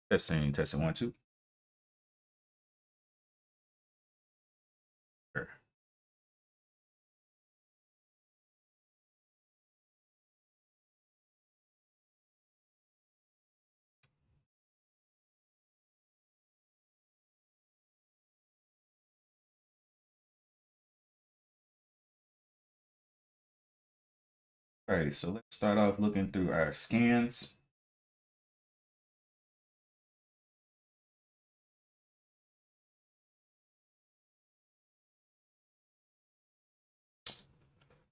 Testing, testing, 1, 2. Sure. All right, so let's start off looking through our scans.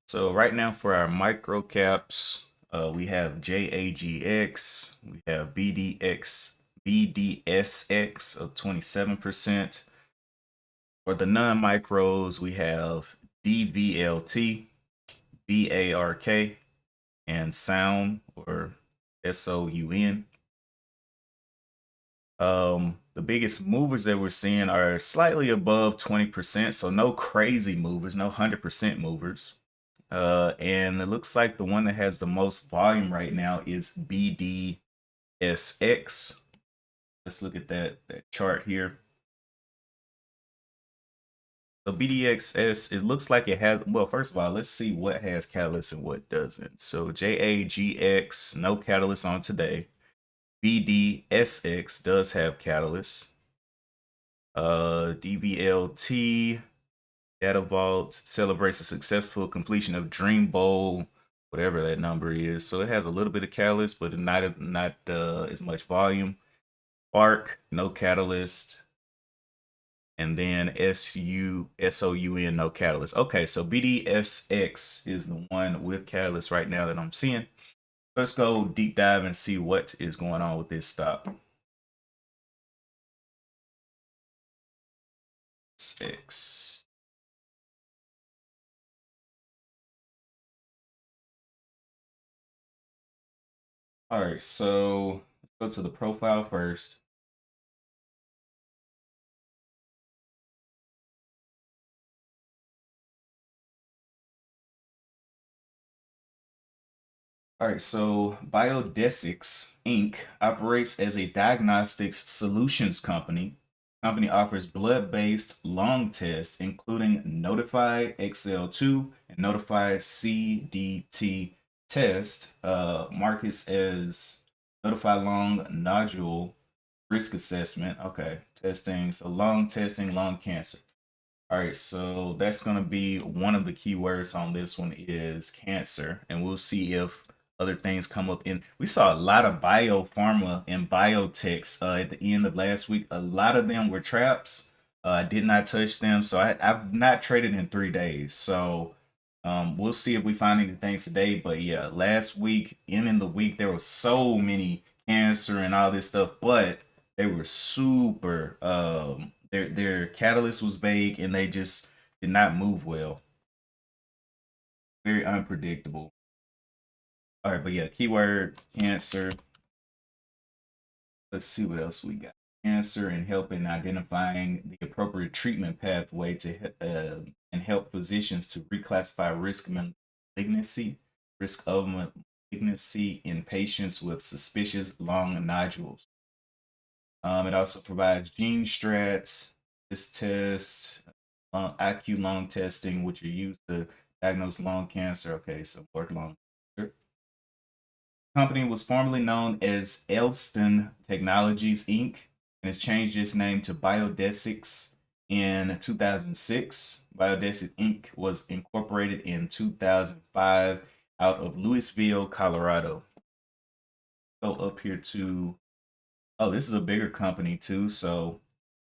So right now for our micro caps, we have JAGX, we have BDSX of 27%. For the non-micros, we have DVLT, BARK, and Sound or SOUN. The biggest movers that we're seeing are slightly above 20%, so no crazy movers, no 100% movers. And it looks like the one that has the most volume right now is BDSX. Let's look at that chart here. So BDXS, it looks like it has, well, first of all, let's see what has catalyst and what doesn't. So JAGX, no catalyst on today. BDSX does have catalyst. DVLT, Data Vault celebrates the successful completion of Dream Bowl, whatever that number is. So it has a little bit of catalyst, but not as much volume. Arc, no catalyst. And then SOUN, no catalyst. Okay, so BDSX is the one with catalyst right now that I'm seeing. Let's go deep dive and see what is going on with this stock. X. All right, so let's go to the profile first. All right, so Biodesics Inc. operates as a diagnostics solutions company. Company offers blood-based lung tests, including Notify XL2 and Notify CDT test. Markets as Notify Lung Nodule Risk Assessment. Okay, testing. So lung testing, lung cancer. All right, so that's going to be one of the keywords on this one is cancer, and we'll see if other things come up. In we saw a lot of biopharma and biotechs at the end of last week. A lot of them were traps. I did not touch them, so I've not traded in 3 days. So we'll see if we find anything today. But yeah, last week and in the week there was so many cancer and all this stuff, but they were super their catalyst was vague and they just did not move well. Very unpredictable. All right, but yeah, keyword cancer. Let's see what else we got. Cancer and helping identifying the appropriate treatment pathway to and help physicians to reclassify malignancy, risk of malignancy in patients with suspicious lung nodules. It also provides gene strats, this test, IQ lung testing, which are used to diagnose lung cancer. Okay, so work lung cancer. The company was formerly known as Elston Technologies Inc. and has changed its name to Biodesics in 2006. Biodesics Inc. was incorporated in 2005 out of Louisville, Colorado. Go up here to, oh, this is a bigger company too. So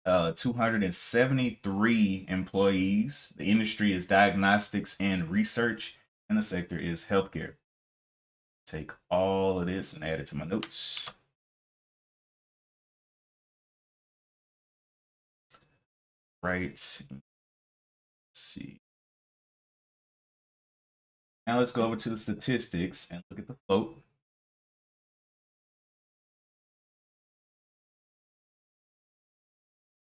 273 employees. The industry is diagnostics and research, and the sector is healthcare. Take all of this and add it to my notes. Right. Let's see. Now let's go over to the statistics and look at the float.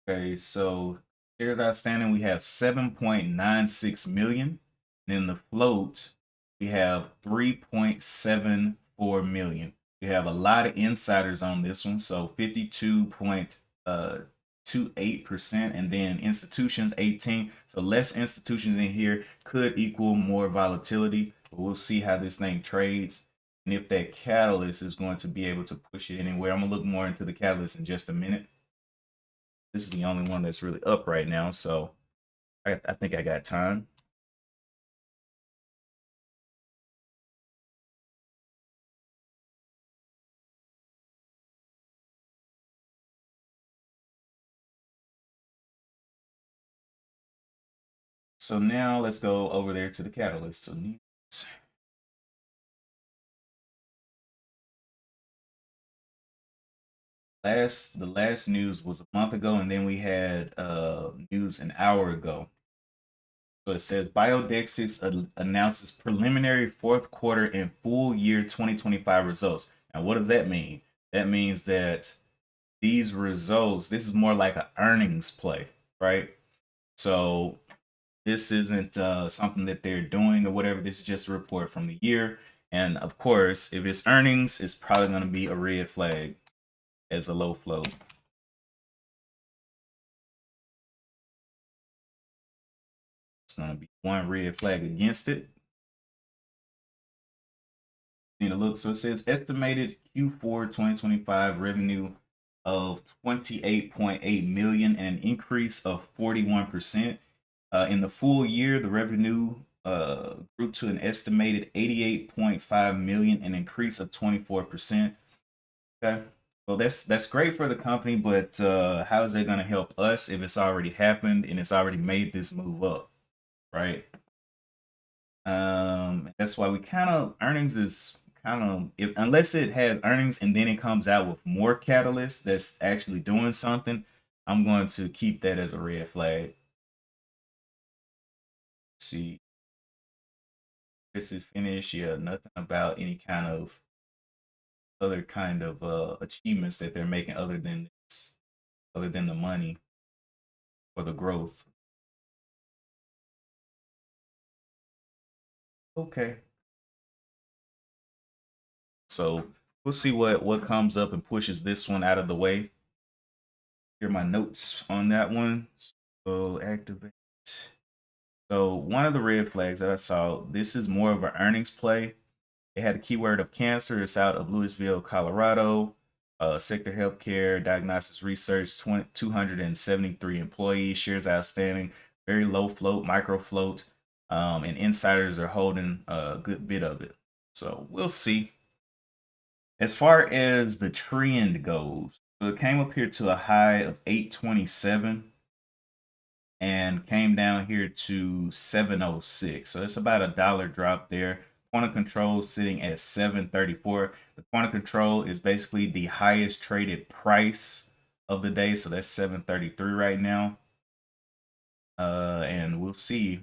Okay, so shares outstanding, we have 7.96 million. And in the float, we have 3.74 million. You have a lot of insiders on this one, so 52.28%, and then institutions 18. So less institutions in here could equal more volatility. But we'll see how this thing trades and if that catalyst is going to be able to push it anywhere. I'm gonna look more into the catalyst in just a minute. This is the only one that's really up right now, so I think I got time. So now let's go over there to the catalyst. So news. The last news was a month ago, and then we had news an hour ago. So it says Biodexis announces preliminary fourth quarter and full year 2025 results. Now, what does that mean? That means that these results, this is more like an earnings play, right? So this isn't something that they're doing or whatever. This is just a report from the year. And of course, if it's earnings, it's probably going to be a red flag as a low float. It's going to be one red flag against it. Need a look. So it says estimated Q4 2025 revenue of 28.8 million and an increase of 41%. In the full year, the revenue grew to an estimated 88.5 million, an increase of 24%. Okay. Well, that's great for the company, but how is it going to help us if it's already happened and it's already made this move up, right? That's why we kind of earnings is kind of if unless it has earnings and then it comes out with more catalysts that's actually doing something, I'm going to keep that as a red flag. Let's see, this is finished. Yeah, nothing about any kind of other kind of achievements that they're making other than this, other than the money or the growth. Okay, so we'll see what comes up and pushes this one out of the way. Here are my notes on that one. So activate. So one of the red flags that I saw, this is more of an earnings play. It had a keyword of cancer. It's out of Louisville, Colorado. Sector healthcare, diagnostics research, 273 employees, shares outstanding, very low float, micro float, and insiders are holding a good bit of it. So we'll see. As far as the trend goes, so it came up here to a high of 827 and came down here to 706. So it's about $1 drop there. Point of control sitting at 734. The point of control is basically the highest traded price of the day. So that's 733 right now. And we'll see.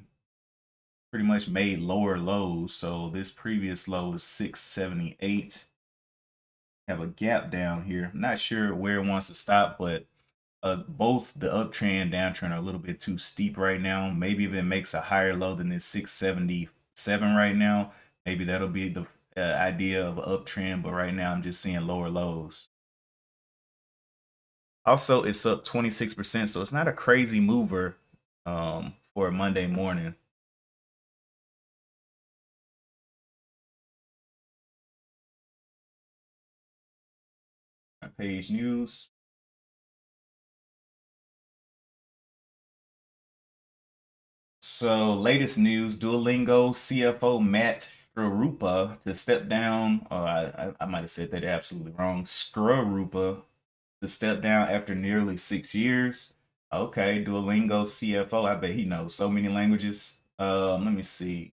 Pretty much made lower lows. So this previous low is 678. Have a gap down here. I'm not sure where it wants to stop, but both the uptrend downtrend are a little bit too steep right now. Maybe if it makes a higher low than this 677 right now, maybe that'll be the idea of an uptrend. But right now, I'm just seeing lower lows. Also, it's up 26%, so it's not a crazy mover for a Monday morning. Page news. So, latest news: Duolingo CFO Matt Shrarupa to step down. I might have said that absolutely wrong. Skrurupa to step down after nearly 6 years. Okay, Duolingo CFO. I bet he knows so many languages. Let me see.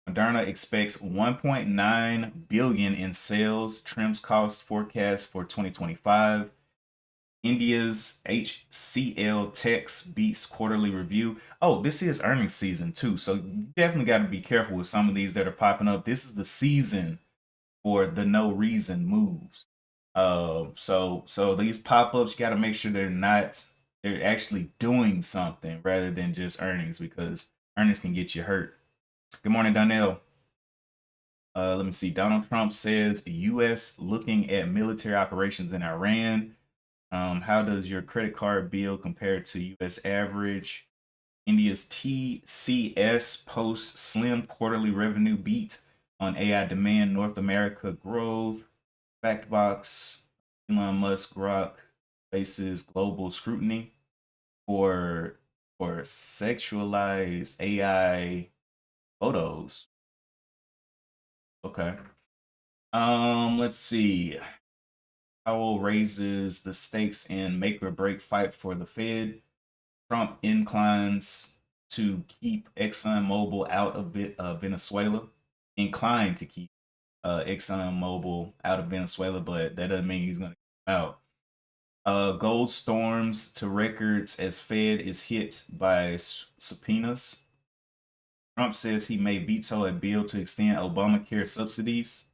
Moderna expects 1.9 billion in sales, trims cost forecast for 2025. India's HCL Techs beats quarterly review. Oh, this is earnings season too, so you definitely got to be careful with some of these that are popping up. This is the season for the no reason moves. So these pop ups, you got to make sure they're actually doing something rather than just earnings because earnings can get you hurt. Good morning, Donnell. Let me see. Donald Trump says the U.S. looking at military operations in Iran. How does your credit card bill compare to U.S. average? India's TCS posts slim quarterly revenue beat on AI demand. North America growth. Factbox. Elon Musk Grok faces global scrutiny for sexualized AI photos. Okay. Let's see. Powell raises the stakes in make or break fight for the Fed. Trump inclines to keep ExxonMobil out of Venezuela. Inclined to keep ExxonMobil out of Venezuela, but that doesn't mean he's going to keep out. Gold storms to records as Fed is hit by subpoenas. Trump says he may veto a bill to extend Obamacare subsidies.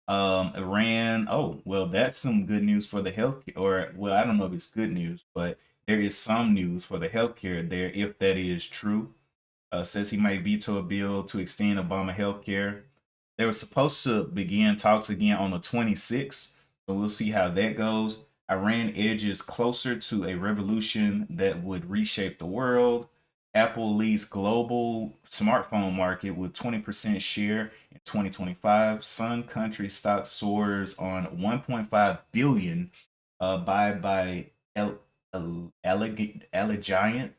Iran. Oh, well, that's some good news for the health. Or, well, I don't know if it's good news, but there is some news for the healthcare there, if that is true. Says he might veto a bill to extend Obama healthcare. They were supposed to begin talks again on the 26th, so we'll see how that goes. Iran edges closer to a revolution that would reshape the world. Apple leads global smartphone market with 20% share in 2025. Sun Country stock soars on 1.5 billion buy by Allegiant.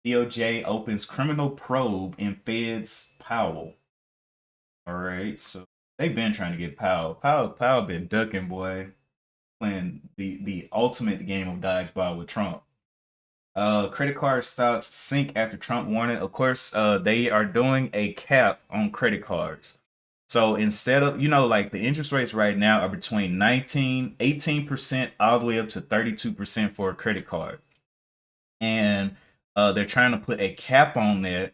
DOJ opens criminal probe in Fed's Powell. All right, so they've been trying to get Powell. Powell been ducking, boy, playing the ultimate game of dodgeball with Trump. Credit card stocks sink after Trump warning. Of course, they are doing a cap on credit cards. So instead of, like the interest rates right now are between 18% all the way up to 32% for a credit card. And they're trying to put a cap on that.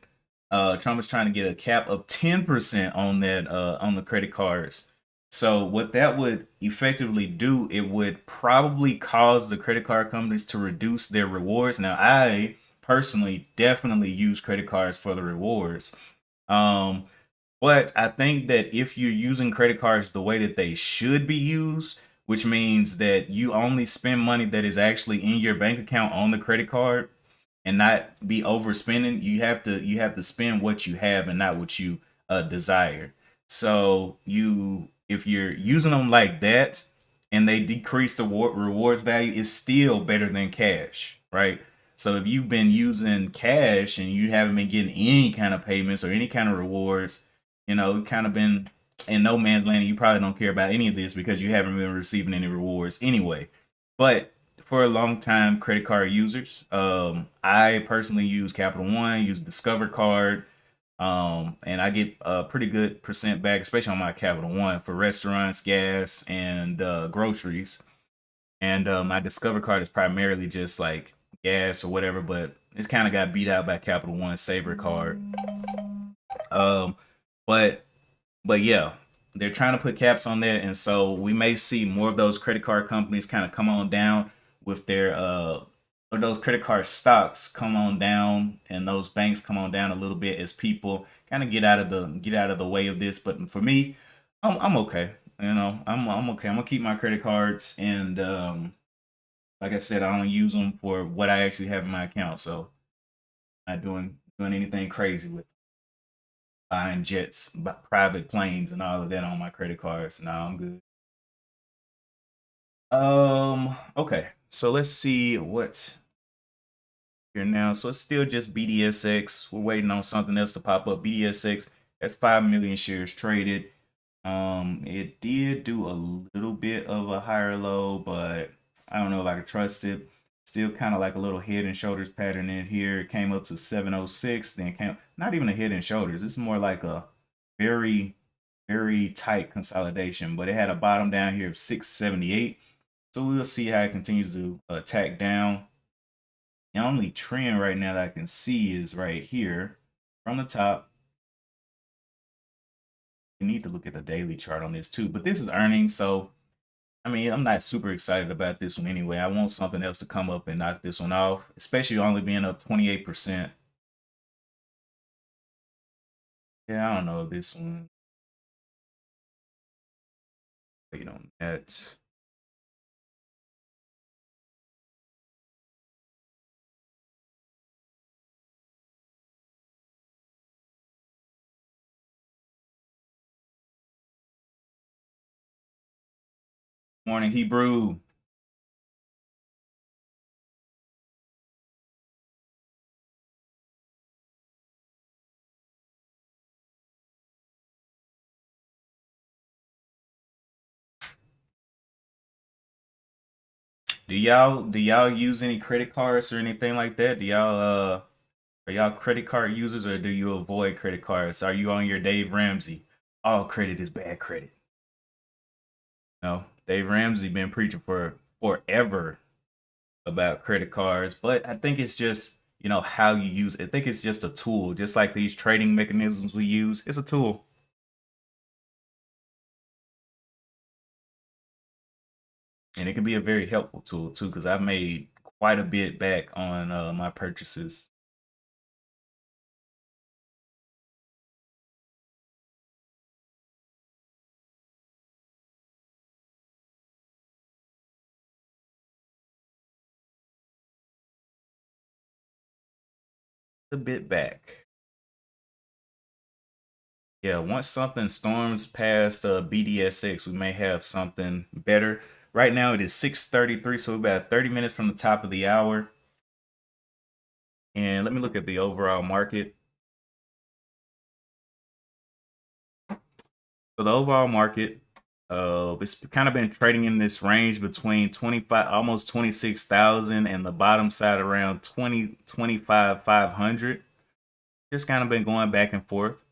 Trump is trying to get a cap of 10% on that on the credit cards. So what that would effectively do, it would probably cause the credit card companies to reduce their rewards. Now, I personally definitely use credit cards for the rewards. Um, but I think that if you're using credit cards the way that they should be used, which means that you only spend money that is actually in your bank account on the credit card and not be overspending, you have to spend what you have and not what you desire. So if you're using them like that and they decrease the rewards value, it's still better than cash, right? So if you've been using cash and you haven't been getting any kind of payments or any kind of rewards, kind of been in no man's land, and you probably don't care about any of this because you haven't been receiving any rewards anyway. But for a long time credit card users, I personally use Capital One, use Discover Card, and I get a pretty good percent back, especially on my Capital One for restaurants, gas, and groceries. And my Discover Card is primarily just like gas or whatever, but it's kind of got beat out by Capital One Saver Card. Um, but yeah, they're trying to put caps on that, and so we may see more of those credit card companies kind of come on down with their or those credit card stocks come on down, and those banks come on down a little bit as people kind of get out of the way of this. But for me, I'm okay. I'm okay. I'm gonna keep my credit cards, and like I said, I don't use them for what I actually have in my account, so not doing anything crazy with buying jets, private planes, and all of that on my credit cards. No, I'm good. Okay. So let's see what here now. So it's still just BDSX. We're waiting on something else to pop up. BDSX has 5 million shares traded. It did do a little bit of a higher low, but I don't know if I could trust it. Still kind of like a little head and shoulders pattern in here. It came up to 706, then came not even a head and shoulders. It's more like a very, very tight consolidation, but it had a bottom down here of 678. So we'll see how it continues to attack down. The only trend right now that I can see is right here from the top. You need to look at the daily chart on this too, but this is earnings, so I mean, I'm not super excited about this one anyway. I want something else to come up and knock this one off, especially only being up 28%. Yeah, I don't know this one. Wait on that. Morning, Hebrew. Do y'all use any credit cards or anything like that? Do y'all are y'all credit card users or do you avoid credit cards? Are you on your Dave Ramsey? All credit is bad credit. No, Dave Ramsey been preaching for forever about credit cards, but I think it's just how you use it. I think it's just a tool, just like these trading mechanisms we use. It's a tool, and it can be a very helpful tool too. Because I've made quite a bit back on my purchases. A bit back. Yeah, once something storms past BDSX, we may have something better. Right now it is 6:33, so we're about 30 minutes from the top of the hour. And let me look at the overall market. So the overall market, it's kind of been trading in this range between 25, almost 26,000, and the bottom side around 500. Just kind of been going back and forth.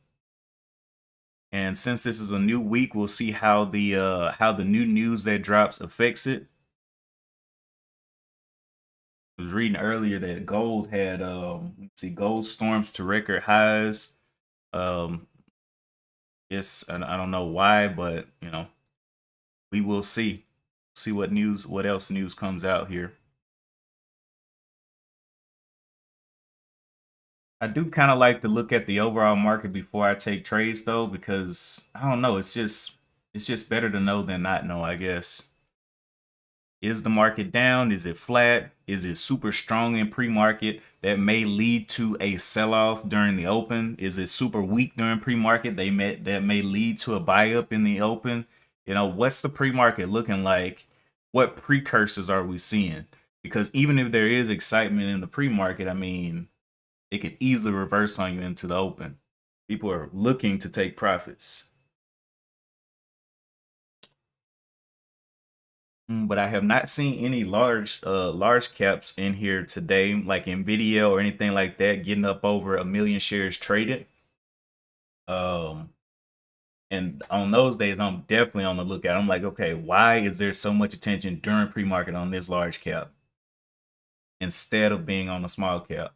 And since this is a new week, we'll see how the new news that drops affects it. I was reading earlier that gold had let's see, gold storms to record highs. Um, yes, I don't know why, but we will see. See what else news comes out here. I do kind of like to look at the overall market before I take trades though, because I don't know, it's just better to know than not know, I guess. Is the market down? Is it flat? Is it super strong in pre-market that may lead to a sell-off during the open? Is it super weak during pre-market that may lead to a buy up in the open? What's the pre-market looking like? What precursors are we seeing? Because even if there is excitement in the pre-market, I mean, it could easily reverse on you into the open. People are looking to take profits. But I have not seen any large caps in here today, like Nvidia or anything like that, getting up over a million shares traded. Um, and on those days, I'm definitely on the lookout. I'm like, okay, why is there so much attention during pre-market on this large cap instead of being on the small cap?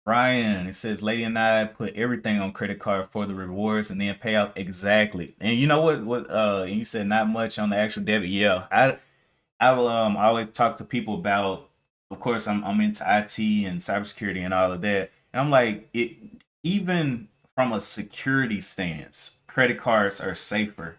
Ryan, it says Lady and I put everything on credit card for the rewards and then pay out exactly. And you know what you said not much on the actual debit. Yeah. I always talk to people about, of course I'm into IT and cybersecurity and all of that. And I'm like, it even from a security stance, credit cards are safer.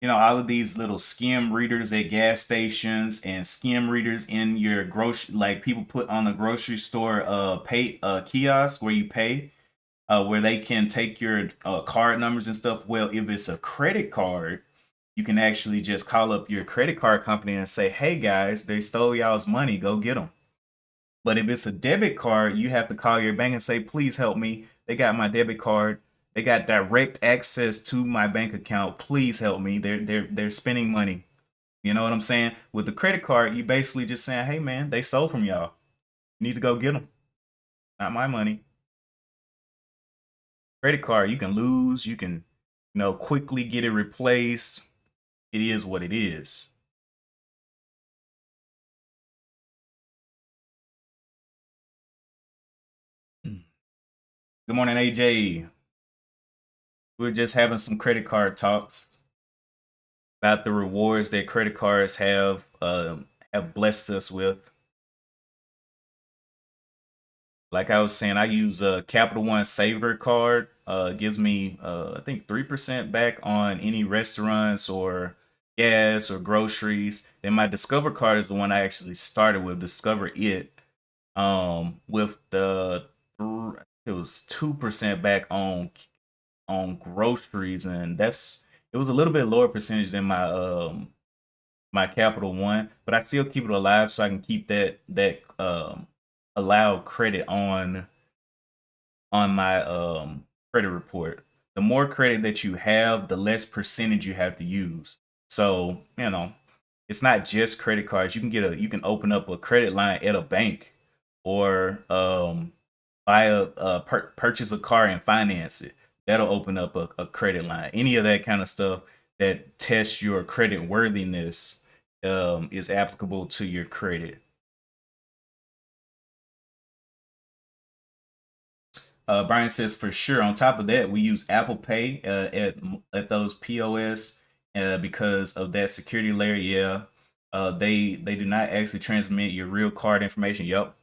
All of these little skim readers at gas stations and skim readers in your grocery, like people put on the grocery store pay kiosk where you pay, where they can take your card numbers and stuff. Well, if it's a credit card, you can actually just call up your credit card company and say, "Hey guys, they stole y'all's money. Go get them." But if it's a debit card, you have to call your bank and say, "Please help me. They got my debit card. They got direct access to my bank account. Please help me. They're spending money." You know what I'm saying? With the credit card, you basically just saying, "Hey man, they stole from y'all. You need to go get them. Not my money." Credit card, you can lose. You can, quickly get it replaced. It is what it is. Good morning, AJ. We're just having some credit card talks about the rewards that credit cards have blessed us with. Like I was saying, I use a Capital One Saver card. It gives me I think 3% back on any restaurants or gas or groceries. Then my Discover card is the one I actually started with. Discover it. With it was 2% back on groceries, and it was a little bit lower percentage than my Capital One, but I still keep it alive so I can keep that allowed credit on my credit report. The more credit that you have, the less percentage you have to use. So, it's not just credit cards. You can open up a credit line at a bank or buy purchase a car and finance it. That'll open up a credit line. Any of that kind of stuff that tests your credit worthiness is applicable to your credit. Brian says for sure. On top of that, we use Apple Pay at those POS because of that security layer. Yeah, they do not actually transmit your real card information. Yep.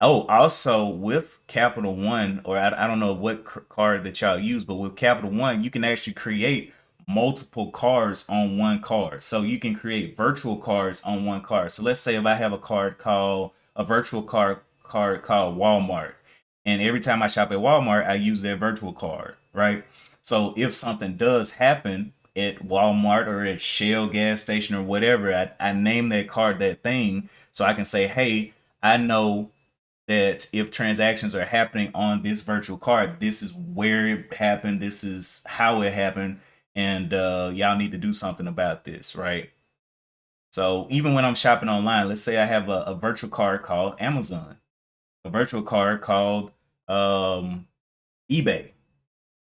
Oh, also with Capital One, or I don't know what card that y'all use, but with Capital One, you can actually create multiple cards on one card. So you can create virtual cards on one card. So let's say if I have a virtual card called Walmart, and every time I shop at Walmart, I use their virtual card, right? So if something does happen at Walmart or at Shell gas station or whatever, I name that card that thing so I can say, hey, I know that if transactions are happening on this virtual card, this is where it happened, this is how it happened, and y'all need to do something about this, right? So even when I'm shopping online, let's say I have a virtual card called Amazon, a virtual card called um, eBay.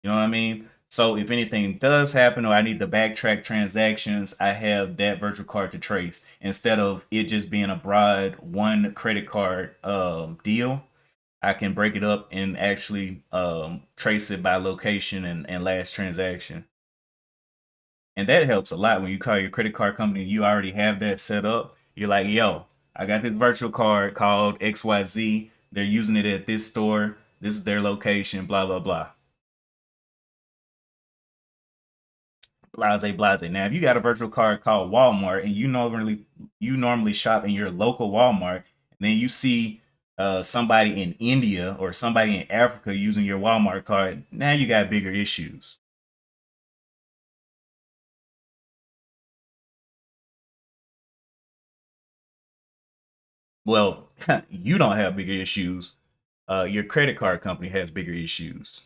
You know what I mean? So if anything does happen or I need to backtrack transactions, I have that virtual card to trace instead of it just being a broad one credit card deal. I can break it up and actually trace it by location and last transaction. And that helps a lot when you call your credit card company. You already have that set up. You're like, yo, I got this virtual card called XYZ. They're using it at this store. This is their location, blah, blah, blah. Blase, blase. Now, if you got a virtual card called Walmart and you normally shop in your local Walmart, and then you see somebody in India or somebody in Africa using your Walmart card, now you got bigger issues. Well, you don't have bigger issues. Your credit card company has bigger issues.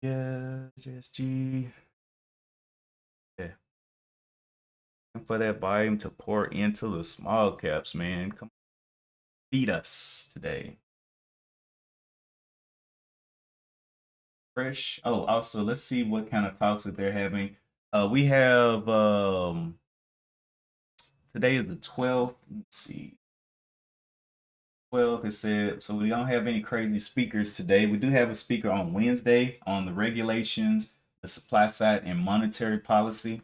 Yeah, JSG. Yeah. And for that volume to pour into the small caps, man. Come feed us today. Fresh. Oh, also, let's see what kind of talks that they're having. We have today is the 12th. Let's see. 12th it said, so we don't have any crazy speakers today. We do have a speaker on Wednesday on the regulations, the supply side, and monetary policy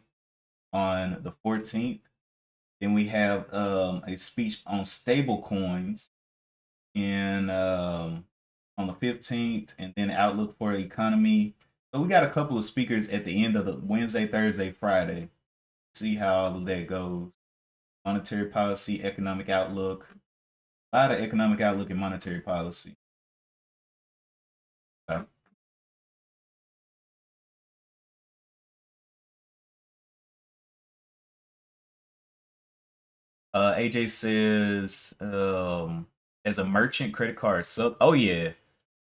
on the 14th. Then we have a speech on stable coins in on the 15th, and then outlook for the economy. So we got a couple of speakers at the end of the Wednesday, Thursday, Friday. See how all of that goes. Monetary policy, economic outlook. A lot of economic outlook and monetary policy. Okay. AJ says, as a merchant credit card sub. Oh yeah,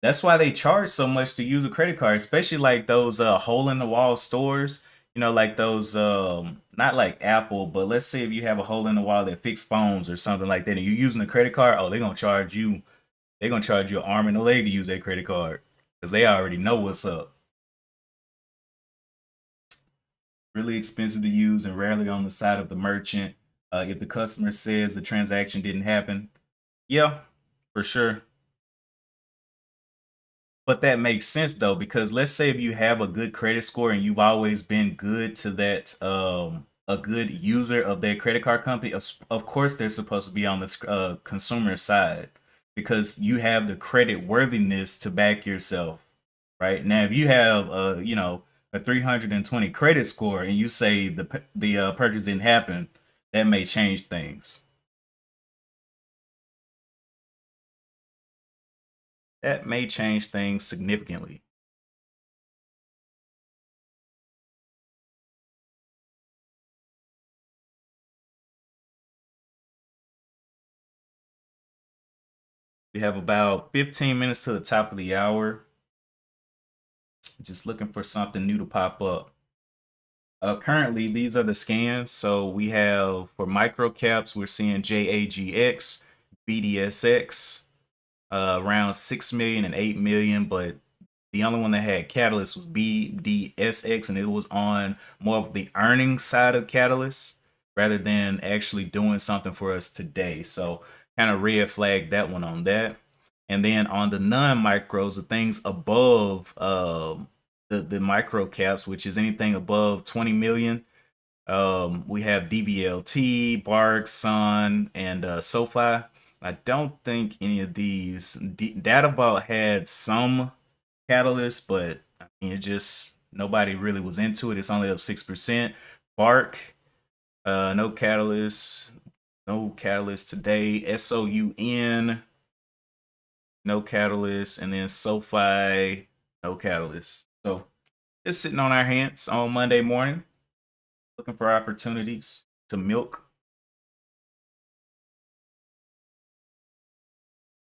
that's why they charge so much to use a credit card, especially like those hole in the wall stores. Like those not like Apple, but let's say if you have a hole in the wall that fix phones or something like that, and you're using a credit card, oh, they're gonna charge you. They're gonna charge you an arm and a leg to use that credit card because they already know what's up. really expensive to use and rarely on the side of the merchant. If the customer says the transaction didn't happen, yeah, for sure. But that makes sense though, because let's say if you have a good credit score and you've always been good to that, a good user of their credit card company, of course they're supposed to be on the consumer side because you have the credit worthiness to back yourself, right? Now, if you have, a 320 credit score and you say the purchase didn't happen, that may change things. That may change things significantly. We have about 15 minutes to the top of the hour. Just looking for something new to pop up. Currently, these are the scans. So we have for micro caps, we're seeing JAGX, BDSX, around 6 million and 8 million, but the only one that had Catalyst was BDSX, and it was on more of the earning side of Catalyst rather than actually doing something for us today. So kind of red flag that one on that. And then on the non-micros, the things above the micro caps, which is anything above 20 million, we have DVLT, Bark, Sun, and SoFi. I don't think any of these. Datavault had some Catalyst, but I mean, it just nobody really was into it. It's only up 6%. Bark, no Catalyst, no Catalyst today. SOUN, no Catalyst, and then SoFi, no Catalyst. So just sitting on our hands on Monday morning, looking for opportunities to milk.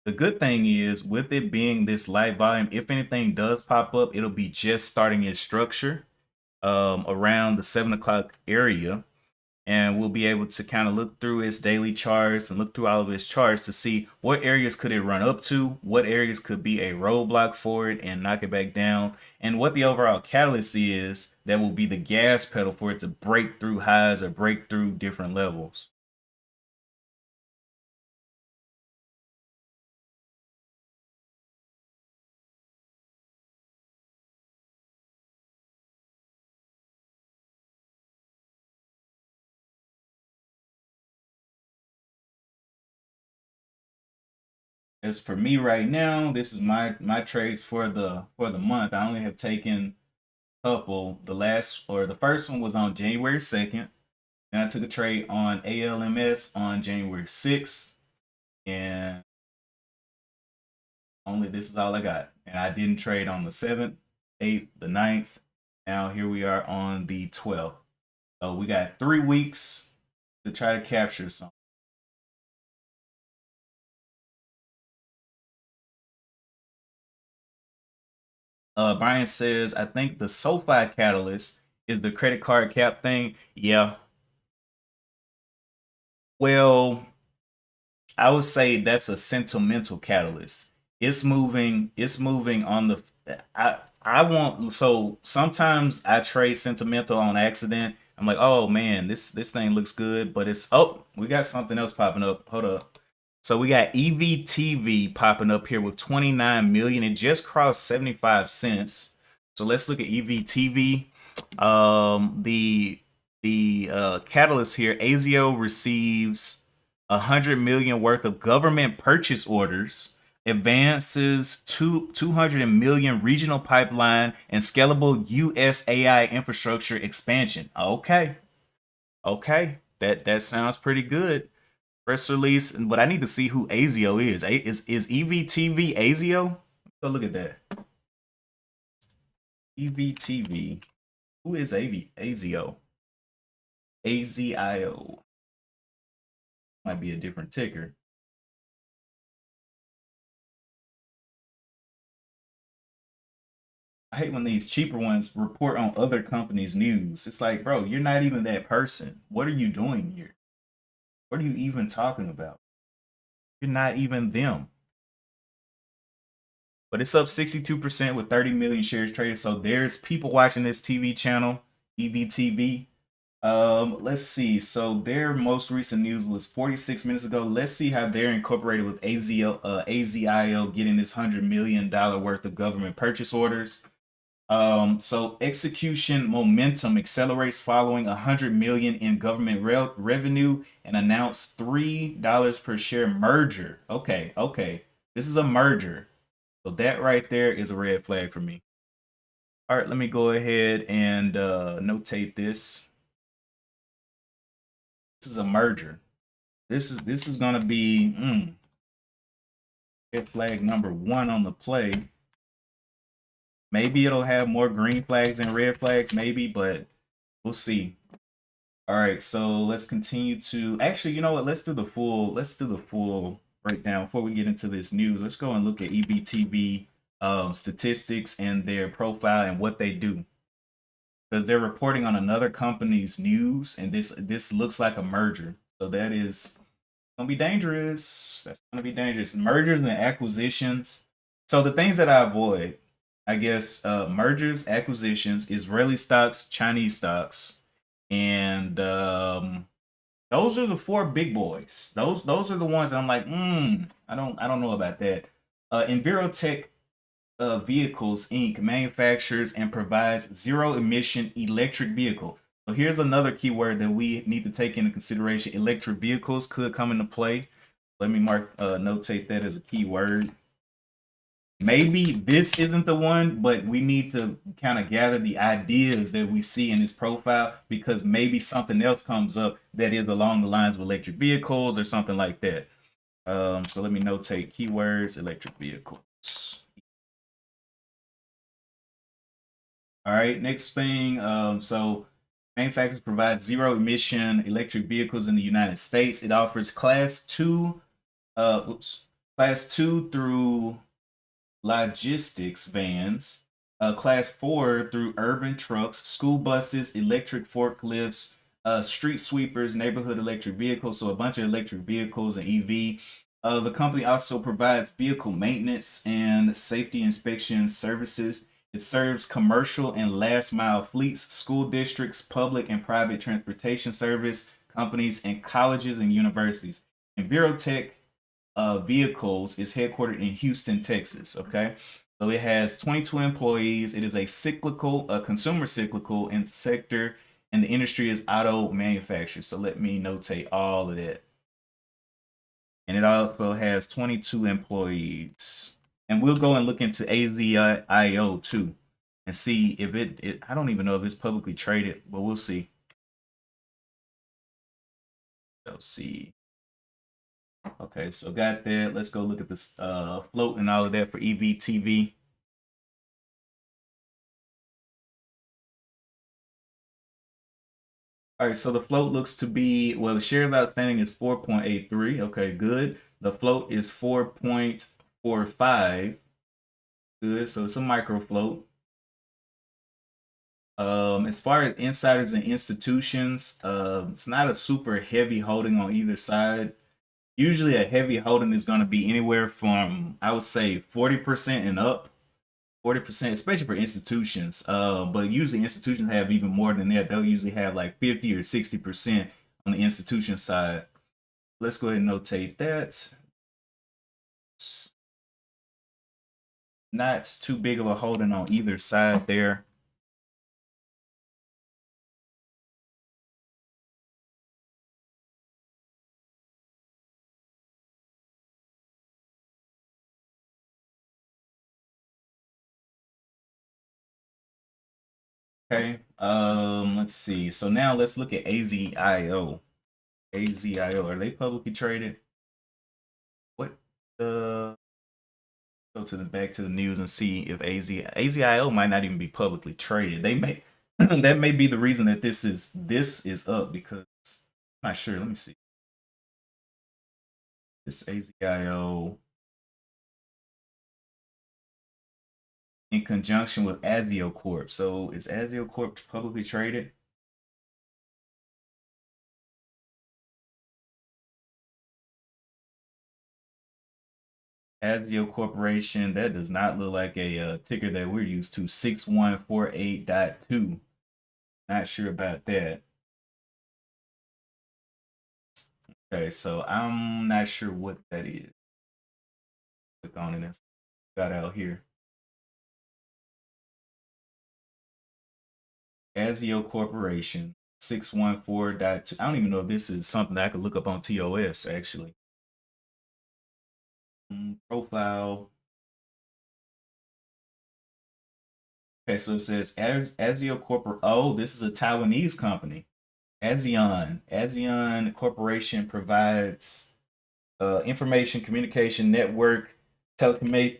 The good thing is, with it being this light volume, if anything does pop up, it'll be just starting its structure around the 7 o'clock area. And we'll be able to kind of look through its daily charts and look through all of its charts to see what areas could it run up to, what areas could be a roadblock for it and knock it back down, and what the overall catalyst is that will be the gas pedal for it to break through highs or break through different levels. As for me right now, this is my trades for the month. I only have taken a couple. The first one was on January 2nd. Then I took a trade on ALMS on January 6th, and only this is all I got. And I didn't trade on the 7th, 8th, the 9th. Now here we are on the 12th. So we got 3 weeks to try to capture some. Brian says, I think the SoFi catalyst is the credit card cap thing. Yeah. Well, I would say that's a sentimental catalyst. It's moving on the I want so sometimes I trade sentimental on accident. I'm like, oh man, this thing looks good, but it's oh, we got something else popping up. Hold up. So we got EVTV popping up here with 29 million. It just crossed 75 cents. So let's look at EVTV. The catalyst here, ASIO receives 100 million worth of government purchase orders, advances 200 million regional pipeline and scalable US AI infrastructure expansion. Okay. Okay. That sounds pretty good. Press release, but I need to see who ASIO is. Is EVTV ASIO? Go look at that. EVTV. Who is ASIO? AZIO. Might be a different ticker. I hate when these cheaper ones report on other companies' news. It's like, bro, you're not even that person. What are you doing here? What are you even talking about? You're not even them. But it's up 62% with 30 million shares traded. So there's people watching this TV channel. EVTV. Let's see. So their most recent news was 46 minutes ago. Let's see how they're incorporated with AZIO getting this $100 million worth of government purchase orders. So execution momentum accelerates following 100 million in government revenue and announced $3 per share merger. Okay. This is a merger. So that right there is a red flag for me. All right, let me go ahead and notate this. This is a merger. This is gonna be red flag number one on the play. Maybe it'll have more green flags than red flags, maybe, but we'll see. All right, so let's continue to actually, you know what? Let's do the full breakdown before we get into this news. Let's go and look at EBTV statistics and their profile and what they do, because they're reporting on another company's news, and this looks like a merger. So that is gonna be dangerous. That's gonna be dangerous. Mergers and acquisitions. So the things that I avoid, I guess, mergers, acquisitions, Israeli stocks, Chinese stocks, and those are the four big boys. Those are the ones that I'm like, I don't know about that. Envirotech Vehicles Inc. manufactures and provides zero emission electric vehicle. So here's another keyword that we need to take into consideration. Electric vehicles could come into play. Let me notate that as a keyword. Maybe this isn't the one, but we need to kind of gather the ideas that we see in this profile, because maybe something else comes up that is along the lines of electric vehicles or something like that. So let me notate keywords, electric vehicles. All right, next thing. So manufacturers provide zero emission electric vehicles in the United States. It offers class two through logistics vans, class four through urban trucks, school buses, electric forklifts, street sweepers, neighborhood electric vehicles. So a bunch of electric vehicles and EV. The company also provides vehicle maintenance and safety inspection services. It serves commercial and last mile fleets, school districts, public and private transportation service companies, and colleges and universities. Envirotech Vehicles is headquartered in Houston, Texas. Okay. So it has 22 employees. It is a consumer cyclical in sector, and the industry is auto manufacture. So let me notate all of that. And it also has 22 employees. And we'll go and look into AZIO too and see if I don't even know if it's publicly traded, but we'll see. Let's see. Okay, so got that. Let's go look at this float and all of that for EVTV. All right, so the float looks to be, well, the shares outstanding is 4.83. Okay, good. The float is 4.45. Good, so it's a micro float. As far as insiders and institutions, it's not a super heavy holding on either side. Usually a heavy holding is going to be anywhere from, I would say, 40% and up. 40%, especially for institutions. But usually institutions have even more than that. They'll usually have like 50 or 60% on the institution side. Let's go ahead and notate that. Not too big of a holding on either side there. Okay. Let's see. So now let's look at AZIO. AZIO, are they publicly traded? What the Go to the back to the news and see if AZIO might not even be publicly traded. They may that may be the reason that this is up, because I'm not sure. Let me see. This AZIO in conjunction with Azio Corp. So is Azio Corp publicly traded? Azio Corporation, that does not look like a ticker that we're used to. 6148.2. Not sure about that. Okay, so I'm not sure what that is. Click on it and got out here. Azio Corporation 614.2. I don't even know if this is something that I could look up on TOS actually. Profile. Okay, so it says Azio Corporate. Oh, this is a Taiwanese company. ASEAN Corporation provides information communication network, telecommunications,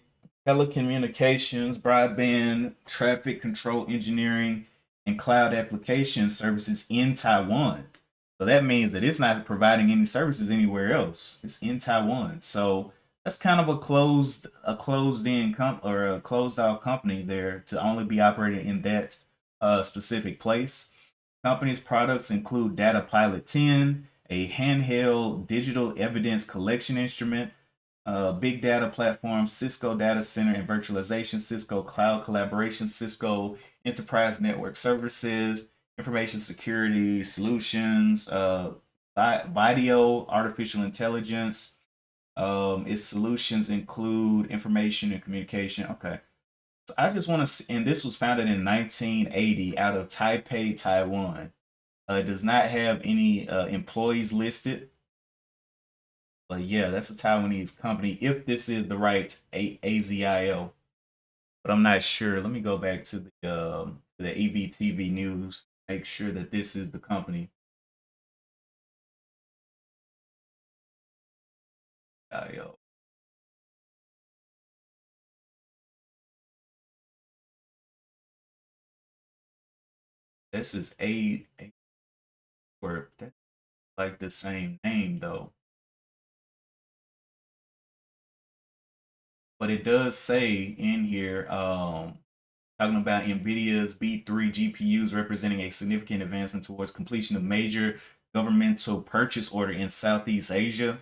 broadband, traffic control engineering, and cloud application services in Taiwan. So that means that it's not providing any services anywhere else. It's in Taiwan. So that's kind of a closed in or a closed out company there to only be operating in that specific place. Company's products include Data Pilot 10, a handheld digital evidence collection instrument, big data platform, Cisco Data Center and Virtualization, Cisco Cloud Collaboration, Cisco Enterprise Network Services, Information Security Solutions, video, artificial intelligence. Its solutions include information and communication. Okay. So I just want to, and this was founded in 1980 out of Taipei, Taiwan. It does not have any employees listed. But yeah, that's a Taiwanese company. If this is the right AZIO, but I'm not sure. Let me go back to the EBTV news. Make sure that this is the company. IO. This is a word. That's like the same name though. But it does say in here, talking about NVIDIA's B3 GPUs representing a significant advancement towards completion of major governmental purchase order in Southeast Asia.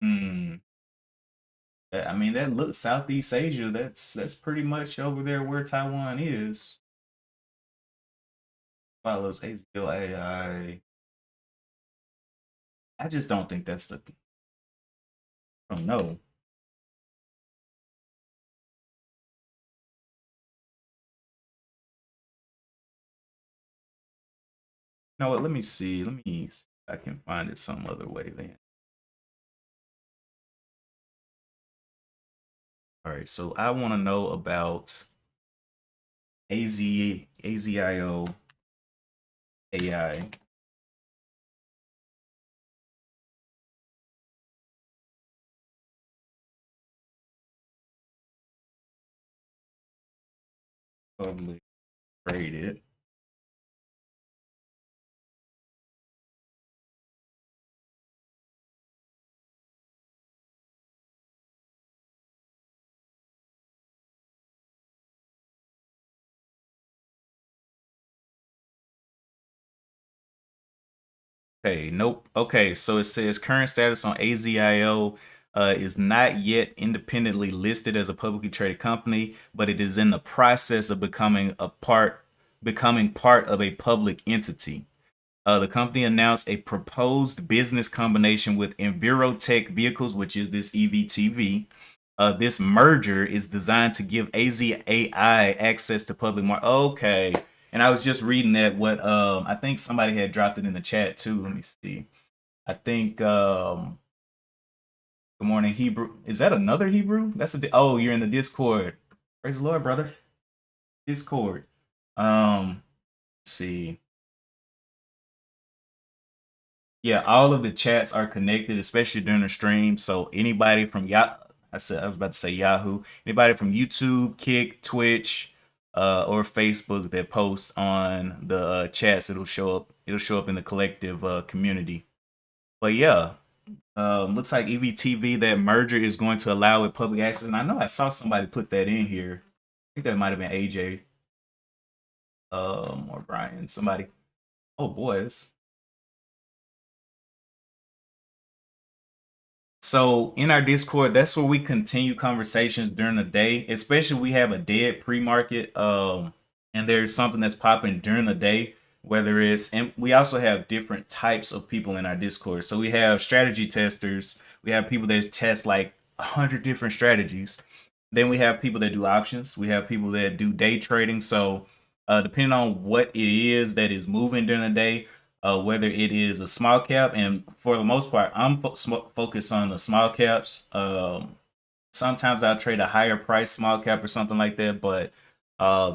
Hmm. I mean, that looks Southeast Asia. That's pretty much over there where Taiwan is. Follows AZLAI. I just don't think that's the. I don't know. You know what? Let me see. Let me see if I can find it some other way then. All right. So I want to know about AZIO AI. Public traded. Okay, nope. Okay, so it says current status on AZIO is not yet independently listed as a publicly traded company, but it is in the process of becoming part of a public entity. The company announced a proposed business combination with Envirotech Vehicles, which is this EVTV. This merger is designed to give AZAI access to public market. Okay, and I was just reading that what I think somebody had dropped it in the chat too. Let me see. I think good morning Hebrew. Is that another Hebrew? Oh, you're in the Discord. Praise the Lord, brother. Discord. Let's see. Yeah, all of the chats are connected, especially during the stream. So anybody from I was about to say Yahoo. Anybody from YouTube, Kick, Twitch, or Facebook that posts on the chats, it'll show up. It'll show up in the collective community. But yeah, looks like EVTV, that merger is going to allow it public access. And I know I saw somebody put that in here. I think that might have been AJ or Brian. Somebody. Oh boys. So in our Discord, that's where we continue conversations during the day, especially if we have a dead pre-market, and there's something that's popping during the day. Whether it's, and we also have different types of people in our Discord. So we have strategy testers, we have people that test like 100 different strategies. Then we have people that do options. We have people that do day trading. So depending on what it is that is moving during the day, whether it is a small cap, and for the most part, I'm focused on the small caps. Sometimes I'll trade a higher price small cap or something like that, but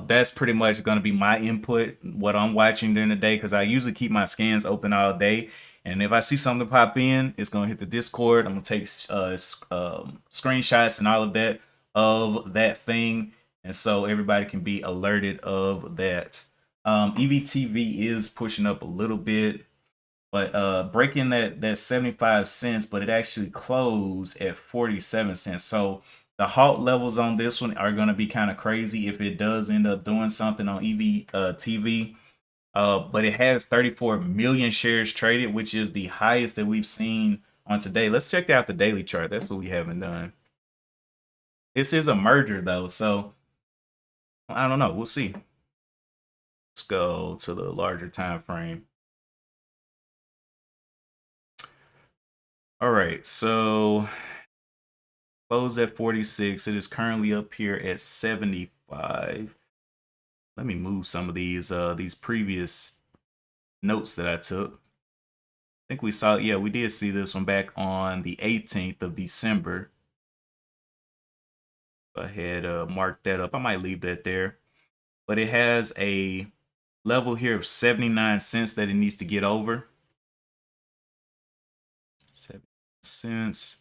that's pretty much going to be my input, what I'm watching during the day, because I usually keep my scans open all day. And if I see something pop in, it's going to hit the Discord. I'm going to take screenshots and all of that thing. And so everybody can be alerted of that. EVTV is pushing up a little bit, but breaking that 75 cents, but it actually closed at 47 cents. So the halt levels on this one are going to be kind of crazy if it does end up doing something on EVTV. But it has 34 million shares traded, which is the highest that we've seen on today. Let's check out the daily chart. That's what we haven't done. This is a merger though, so I don't know. We'll see. Let's go to the larger time frame. All right, so closed at 46. It is currently up here at 75. Let me move some of these previous notes that I took. I think we saw, yeah, we did see this one back on the 18th of December. Go ahead, mark that up. I might leave that there. But it has a level here of 79 cents that it needs to get over. 7 cents,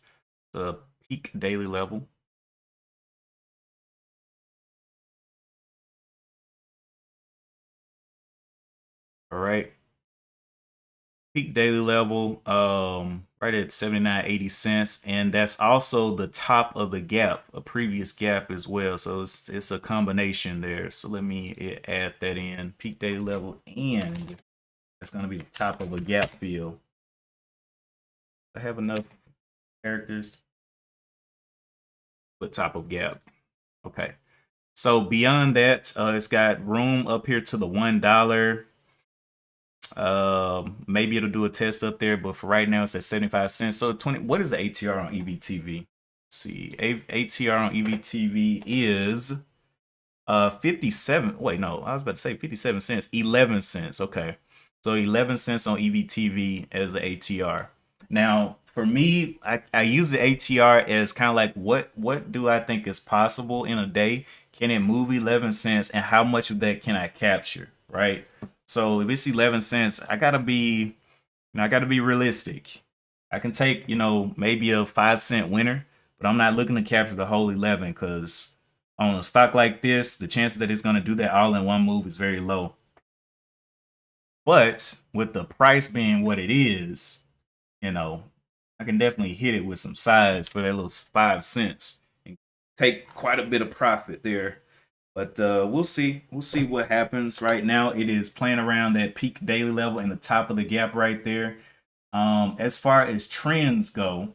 the peak daily level. All right. Peak daily level, right at 79.80 cents, and that's also the top of the gap, a previous gap as well. So it's a combination there. So let me add that in, peak daily level, and that's going to be the top of a gap fill. I have enough characters. Put top of gap. Okay. So beyond that, it's got room up here to the $1. Maybe it'll do a test up there, but for right now it's at 75 cents. So 20, what is the ATR on EVTV? Let's see, ATR on EVTV is 57. Wait, no, I was about to say 57 cents, 11 cents. Okay, so 11 cents on EVTV as the ATR. Now for me, I use the ATR as kind of like what do I think is possible in a day? Can it move 11 cents, and how much of that can I capture, right? So if it's 11 cents, I gotta be realistic. I can take, maybe a 5 cent winner, but I'm not looking to capture the whole 11, because on a stock like this, the chance that it's gonna do that all in one move is very low. But with the price being what it is, I can definitely hit it with some size for that little 5 cents and take quite a bit of profit there. But we'll see. We'll see what happens. Right now, it is playing around that peak daily level in the top of the gap right there. As far as trends go,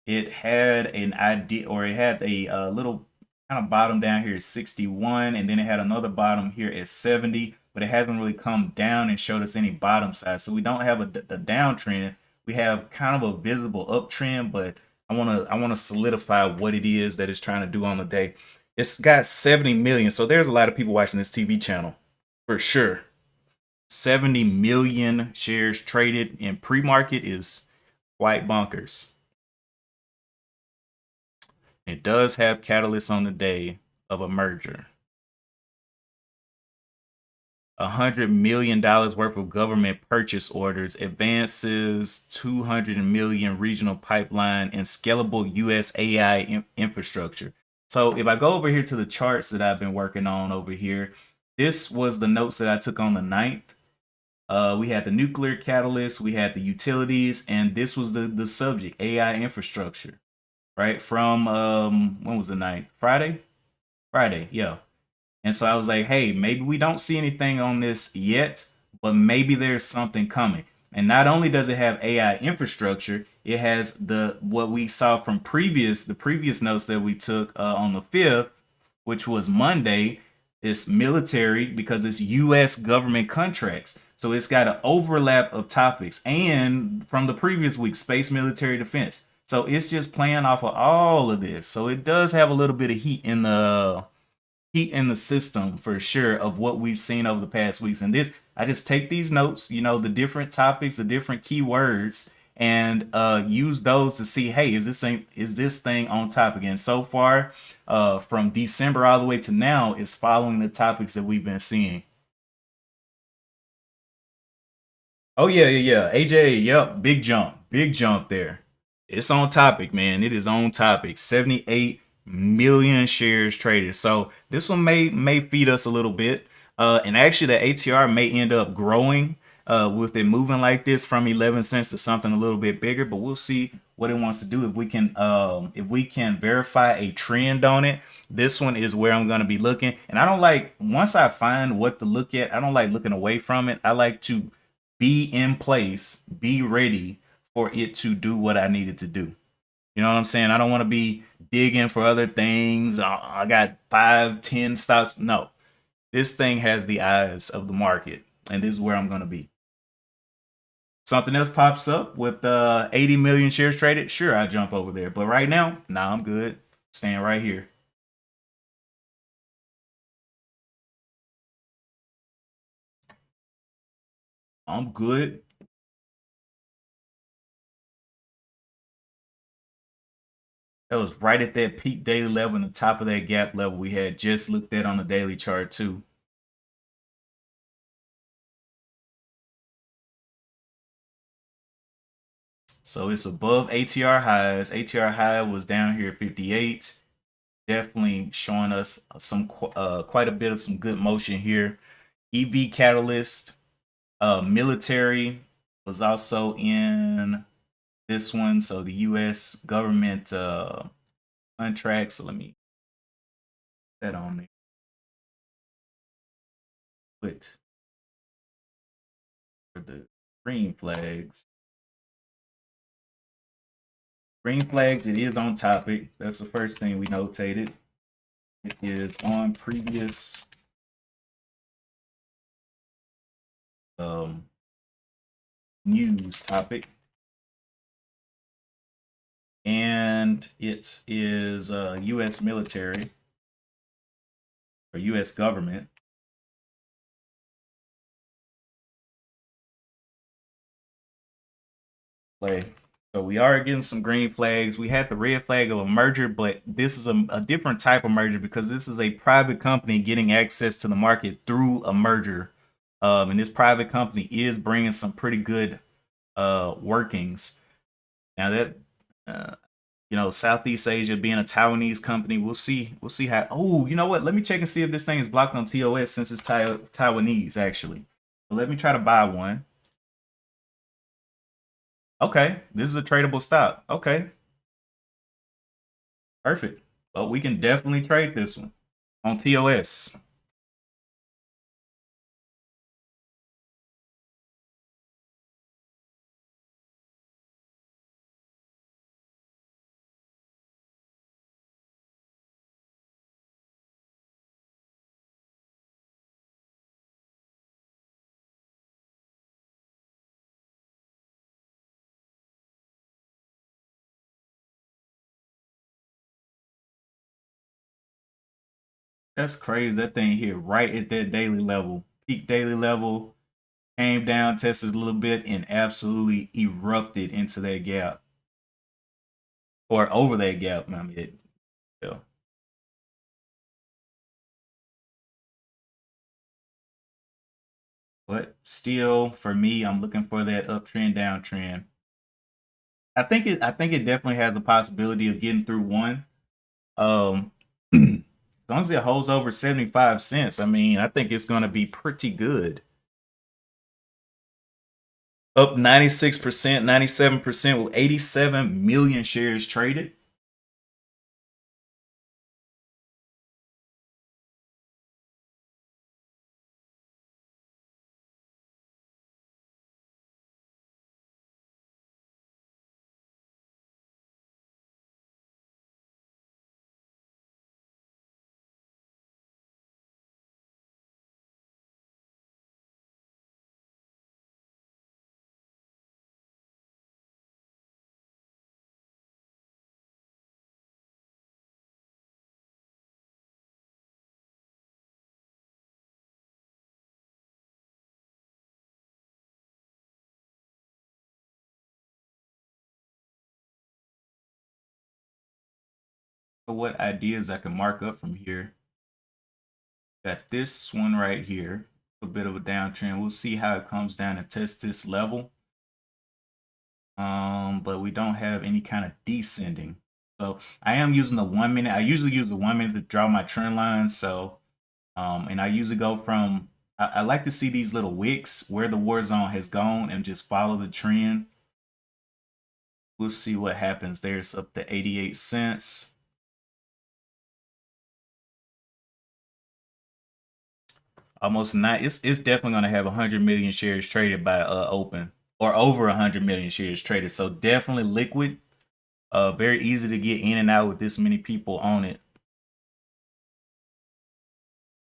it had an idea, or it had a little kind of bottom down here at 61, and then it had another bottom here at 70, but it hasn't really come down and showed us any bottom side. So we don't have a downtrend. We have kind of a visible uptrend, but I want to solidify what it is that it's trying to do on the day. It's got 70 million. So there's a lot of people watching this TV channel for sure. 70 million shares traded in pre-market is quite bonkers. It does have catalysts on the day of a merger. $100 million worth of government purchase orders, advances 200 million regional pipeline, and scalable US AI infrastructure. So if I go over here to the charts that I've been working on over here, this was the notes that I took on the 9th. We had the nuclear catalyst, we had the utilities, and this was the subject, AI infrastructure, right? From when was the 9th? Friday, yeah. And so I was like, hey, maybe we don't see anything on this yet, but maybe there's something coming. And not only does it have AI infrastructure, it has the what we saw from the previous notes that we took on the 5th, which was Monday. It's military because it's U.S. government contracts. So it's got an overlap of topics. And from the previous week, space, military, defense. So it's just playing off of all of this. So it does have a little bit of heat in the system for sure of what we've seen over the past weeks. And this, I just take these notes, the different topics, the different keywords, and use those to see, hey, is this thing on topic? And so far, from December all the way to now, is following the topics that we've been seeing. Oh yeah, yeah, yeah. AJ, yep, big jump there. It's on topic, man. It is on topic. 78 million shares traded. So this one may feed us a little bit. And actually, the ATR may end up growing with it moving like this from 11 cents to something a little bit bigger. But we'll see what it wants to do. If we can verify a trend on it, this one is where I'm gonna be looking. And I don't like once I find what to look at. I don't like looking away from it. I like to be in place, be ready for it to do what I need it to do. You know what I'm saying? I don't want to be digging for other things. I got 5, 10 stocks. No, this thing has the eyes of the market, and this is where I'm going to be. Something else pops up with 80 million shares traded. Sure, I jump over there, but right now, nah, I'm good. Staying right here. I'm good. That was right at that peak daily level and the top of that gap level we had just looked at on the daily chart too. So it's above ATR highs. ATR high was down here at 58. Definitely showing us some quite a bit of some good motion here. EV catalyst, military was also in this one. So the U.S. government contract. So let me put that on there. Put for the green flags. Green flags, it is on topic. That's the first thing we notated. It is on previous um, news topic. And it is U.S. military or U.S. government. Play. So we are getting some green flags. We had the red flag of a merger, but this is a different type of merger because this is a private company getting access to the market through a merger. And this private company is bringing some pretty good workings. Now that Southeast Asia being a Taiwanese company, we'll see. We'll see how. Oh, you know what? Let me check and see if this thing is blocked on TOS since it's Taiwanese actually. So let me try to buy one. Okay, this is a tradable stock. Okay, perfect. Well, we can definitely trade this one on TOS. That's crazy. That thing hit right at that daily level, peak daily level, came down, tested a little bit, and absolutely erupted into that gap or over that gap. I mean, yeah. But still, for me, I'm looking for that uptrend, downtrend. I think it definitely has the possibility of getting through one. As long as it holds over 75 cents, I mean, I think it's gonna be pretty good. Up 96%, 97% with 87 million shares traded. what ideas I can mark up from here. Got this one right here, a bit of a downtrend. We'll see how it comes down and test this level. But we don't have any kind of descending. So I am using the 1 minute. I usually use the 1 minute to draw my trend lines. So, and I usually go from, I like to see these little wicks where the war zone has gone and just follow the trend. We'll see what happens there. It's up to 88 cents. Almost not. It's definitely gonna have 100 million shares traded by open, or over 100 million shares traded. So definitely liquid. Very easy to get in and out with this many people on it.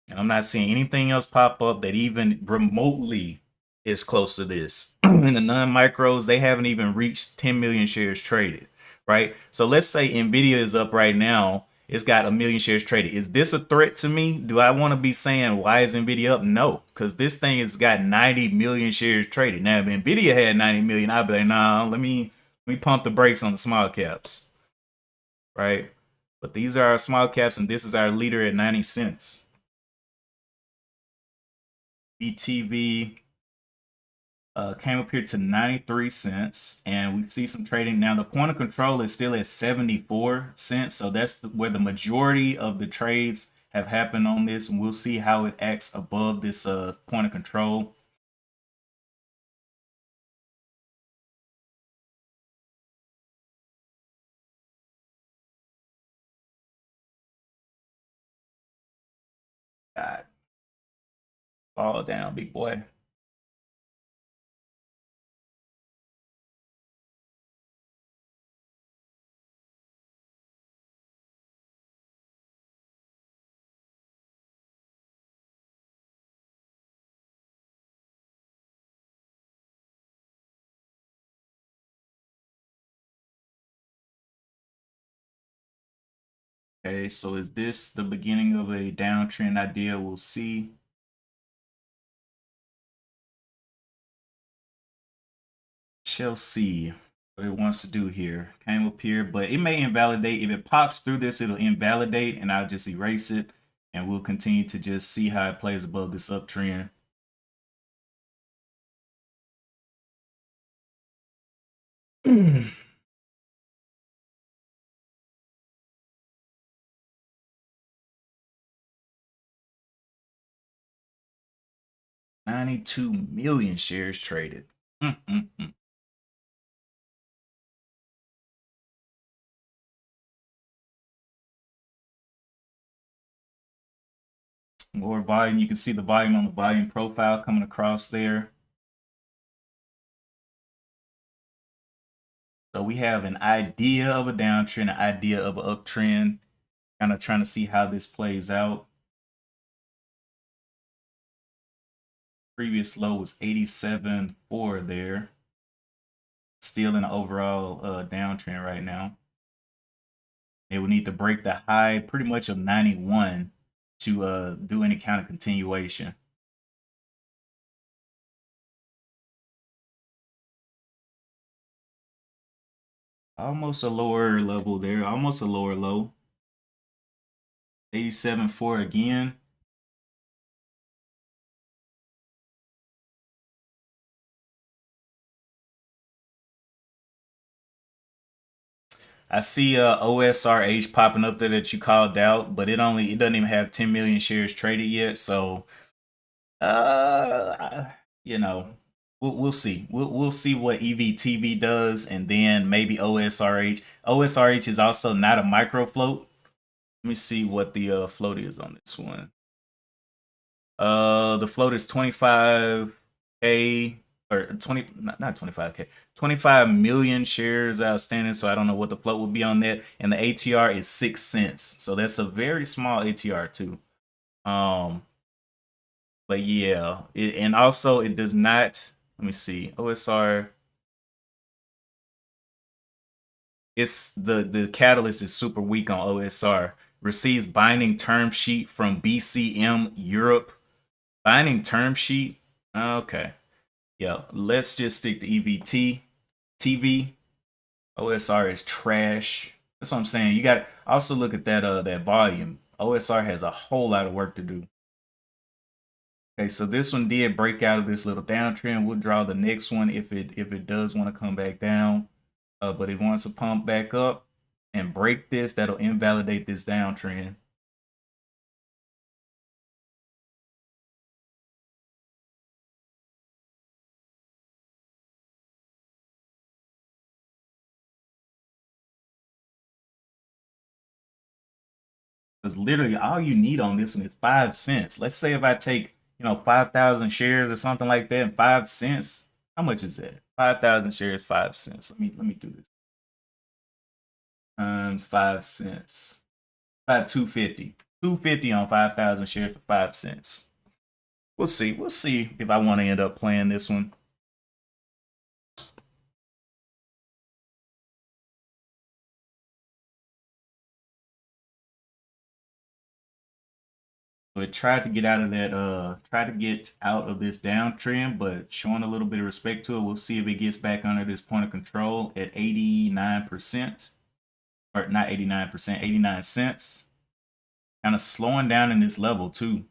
And I'm not seeing anything else pop up that even remotely is close to this. In the non-micros, they haven't even reached 10 million shares traded, right? So let's say Nvidia is up right now. It's got 1 million shares traded. Is this a threat to me? Do I want to be saying, why is Nvidia up? No, because this thing has got 90 million shares traded. Now, if Nvidia had 90 million, I'd be like, nah, let me pump the brakes on the small caps, right? But these are our small caps, and this is our leader at 90 cents. ETV came up here to 93 cents, and we see some trading. Now the point of control is still at 74 cents, so that's where the majority of the trades have happened on this, and we'll see how it acts above this point of control. God, fall down, big boy. Okay, so is this the beginning of a downtrend idea? We'll see. Shall see what it wants to do here. Came up here, but it may invalidate. If it pops through this, it'll invalidate, and I'll just erase it, and we'll continue to just see how it plays above this uptrend. $92 million shares traded. More volume. You can see the volume on the volume profile coming across there. So we have an idea of a downtrend, an idea of an uptrend, kind of trying to see how this plays out. Previous low was 87.4 there. Still in an overall downtrend right now. It would need to break the high pretty much of 91 to do any kind of continuation. Almost a lower level there, almost a lower low. 87.4 again. I see OSRH popping up there that you called out, but it doesn't even have 10 million shares traded yet. So you know, we'll see. We'll see what EVTV does, and then maybe OSRH. OSRH is also not a micro float. Let me see what the float is on this one. The float is 25K or 20, not 25K, 25 million shares outstanding. So I don't know what the float will be on that. And the ATR is 6 cents. So that's a very small ATR too. But yeah, and also it does not, let me see, OSR. It's the catalyst is super weak on OSR. Receives binding term sheet from BCM Europe. Binding term sheet. Okay. Yeah, let's just stick to EVT. TV. OSR is trash. That's what I'm saying. You got to also look at that volume. OSR has a whole lot of work to do. Okay, so this one did break out of this little downtrend. We'll draw the next one if it does want to come back down. But it wants to pump back up and break this, that'll invalidate this downtrend. Because literally all you need on this one is 5 cents. Let's say if I take, 5,000 shares or something like that, and 5 cents, how much is that? 5,000 shares, 5 cents. Let me do this. Times 5 cents. About 250. 250 on 5,000 shares for 5 cents. We'll see. We'll see if I want to end up playing this one. So it tried to get out of this downtrend, but showing a little bit of respect to it. We'll see if it gets back under this point of control at 89%, or not 89%, 89 cents. Kind of slowing down in this level too.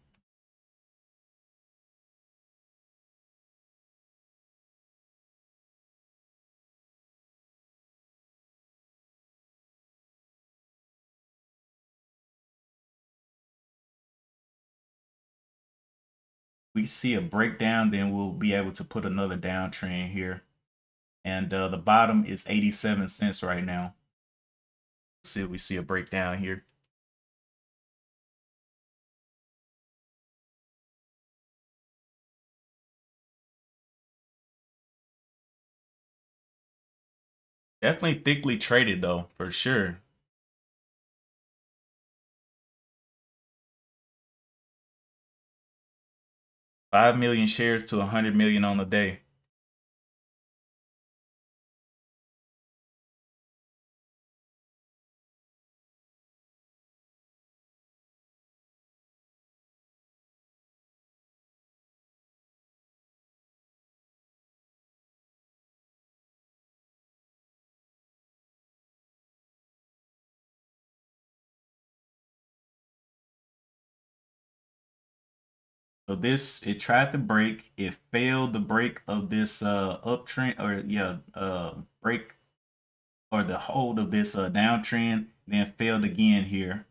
We see a breakdown, then we'll be able to put another downtrend here. And the bottom is 87 cents right now. Let's see if we see a breakdown here. Definitely thickly traded though, for sure. 5 million shares to 100 million on the day. So this, it tried to break, it failed the break of this uptrend, or break, or the hold of this downtrend, then failed again here.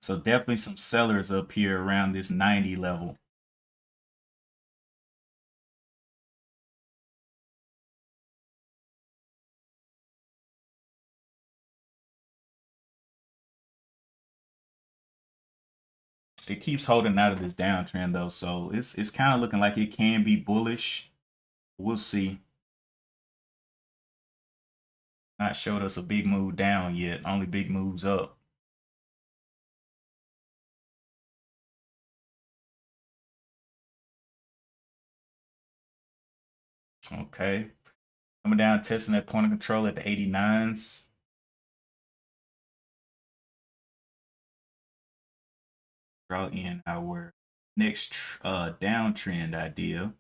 So definitely some sellers up here around this 90 level. It keeps holding out of this downtrend though, so it's kind of looking like it can be bullish. We'll see. Not showed us a big move down yet, only big moves up. Okay. Coming down, testing that point of control at the 89s. Draw in our next downtrend idea.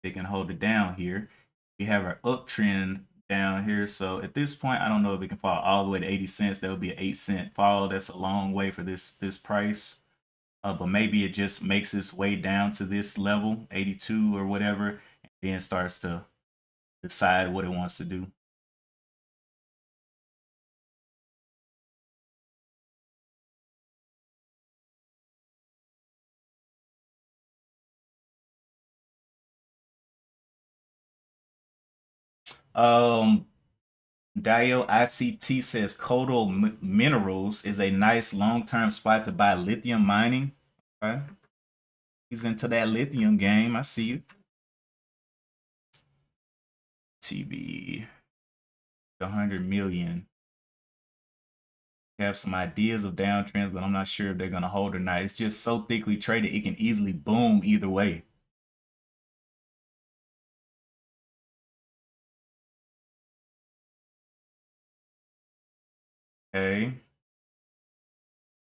They can hold it down here. We have our uptrend down here. So at this point, I don't know if it can fall all the way to 80 cents. That would be an 8 cent fall. That's a long way for this price. But maybe it just makes its way down to this level, 82 or whatever, and then starts to decide what it wants to do. Um, Dio ICT says Codo Minerals is a nice long-term spot to buy lithium mining. Okay. He's into that lithium game. I see you. TV 100 million. Have some ideas of downtrends, but I'm not sure if they're gonna hold or not. It's just so thickly traded, it can easily boom either way. Okay.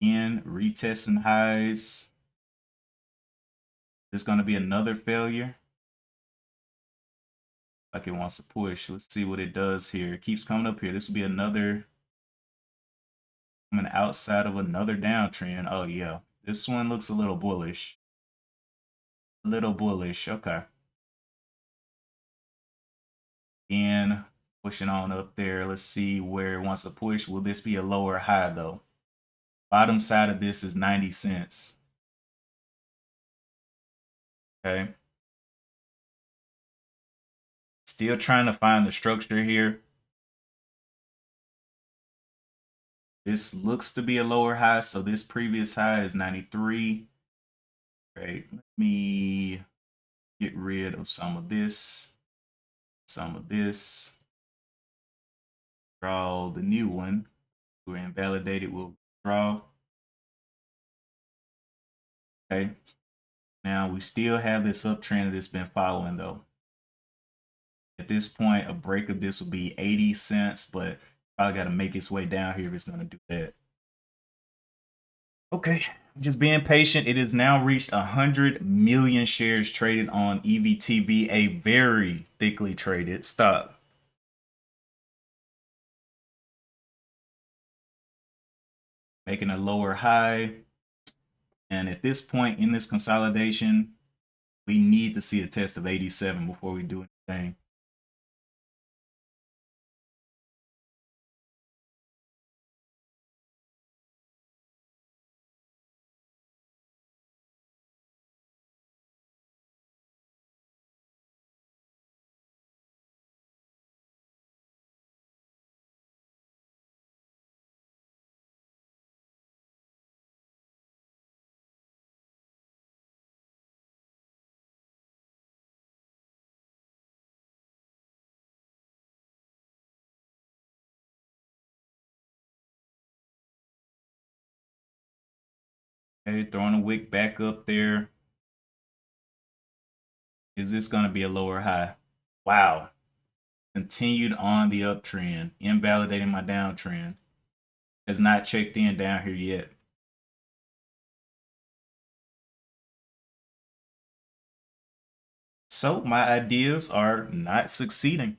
Again, retesting highs. There's gonna be another failure. like it wants to push. Let's see what it does here. It keeps coming up here. This will be another coming outside of another downtrend. Oh yeah, this one looks a little bullish. A little bullish. Okay. And pushing on up there. Let's see where it wants to push. Will this be a lower high though? Bottom side of this is 90 cents. Okay. Still trying to find the structure here. This looks to be a lower high, so this previous high is 93. Right, let me get rid of some of this, draw the new one. We're invalidated, we'll draw. Okay, now we still have this uptrend that's been following though. At this point, a break of this would be 80 cents, but probably got to make its way down here if it's going to do that. Okay, just being patient. It has now reached 100 million shares traded on EVTV, a very thickly traded stock. Making a lower high. And at this point in this consolidation, we need to see a test of 87 before we do anything. Okay, throwing a wick back up there. Is this going to be a lower high? Wow. Continued on the uptrend, invalidating my downtrend. Has not checked in down here yet. So my ideas are not succeeding.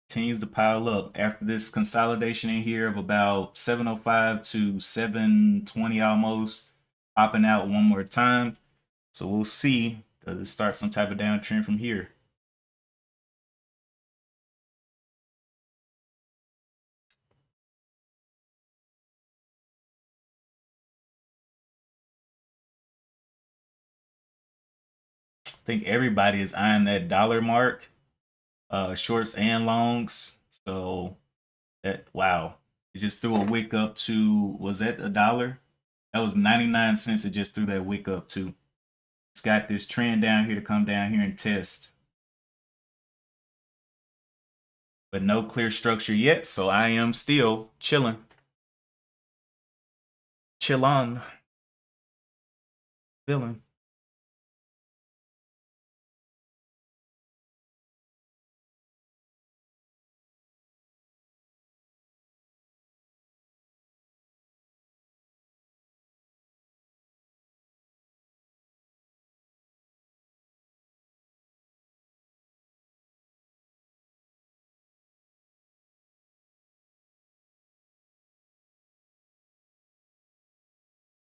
Continues to pile up after this consolidation in here of about 705 to 720 almost, popping out one more time. So we'll see. Does it start some type of downtrend from here? I think everybody is eyeing that dollar mark, shorts and longs. So that, wow, it just threw a wick up to, was that a dollar? That was 99 cents. It just threw that wick up to. It's got this trend down here to come down here and test, but no clear structure yet. So I am still chilling. Chill on. Feeling.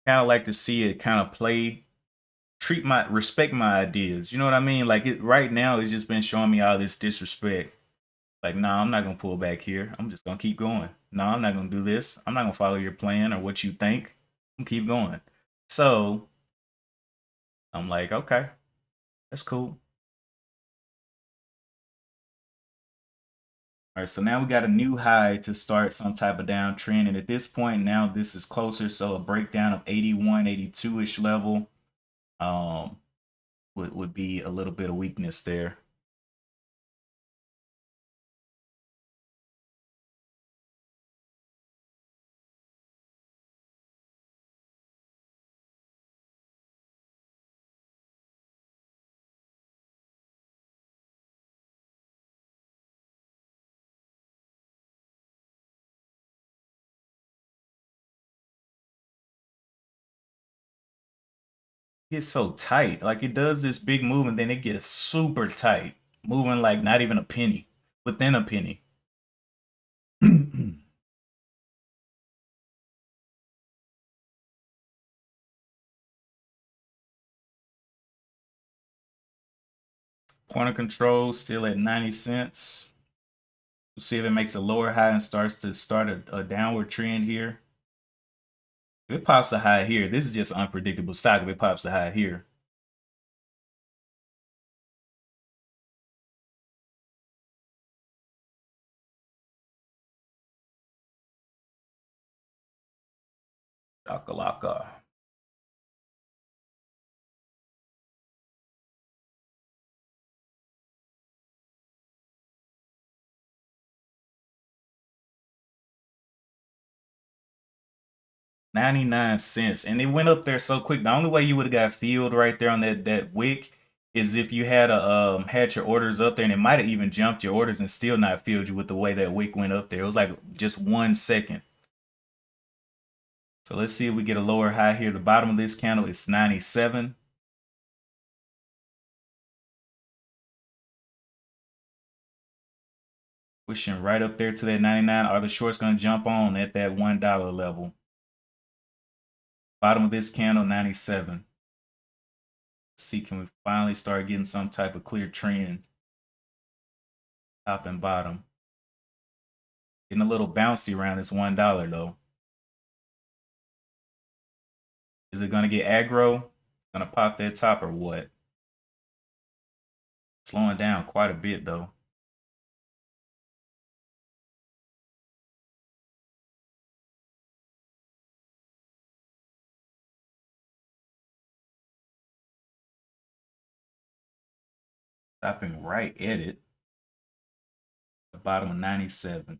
Kind of like to see it kind of play, respect my ideas. You know what I mean? Like it right now, it's just been showing me all this disrespect. Like, nah, I'm not gonna pull back here. I'm just gonna keep going. No, I'm not gonna do this. I'm not gonna follow your plan or what you think. I'm keep going. So I'm like, okay, that's cool. All right, so now we got a new high to start some type of downtrend. And at this point, now this is closer. So a breakdown of 81, 82-ish level um, would be a little bit of weakness there. It's so tight. Like it does this big move and then it gets super tight, moving like not even a penny, within a penny. Point of control still at 90 cents. We'll see if it makes a lower high and starts to start a downward trend here. If it pops a high here, this is just unpredictable stock. If it pops the high here, shakalaka. 99 cents. And it went up there so quick. The only way you would have got filled right there on that wick is if you had had your orders up there, and it might have even jumped your orders and still not filled you with the way that wick went up there. It was like just 1 second. So let's see if we get a lower high here. The bottom of this candle is 97. Pushing right up there to that 99. Are the shorts going to jump on at that $1 level? Bottom of this candle, 97. Let's see, can we finally start getting some type of clear trend? Top and bottom. Getting a little bouncy around this $1 though. Is it going to get aggro? Going to pop that top or what? Slowing down quite a bit though. Stopping right at it. The bottom of 97.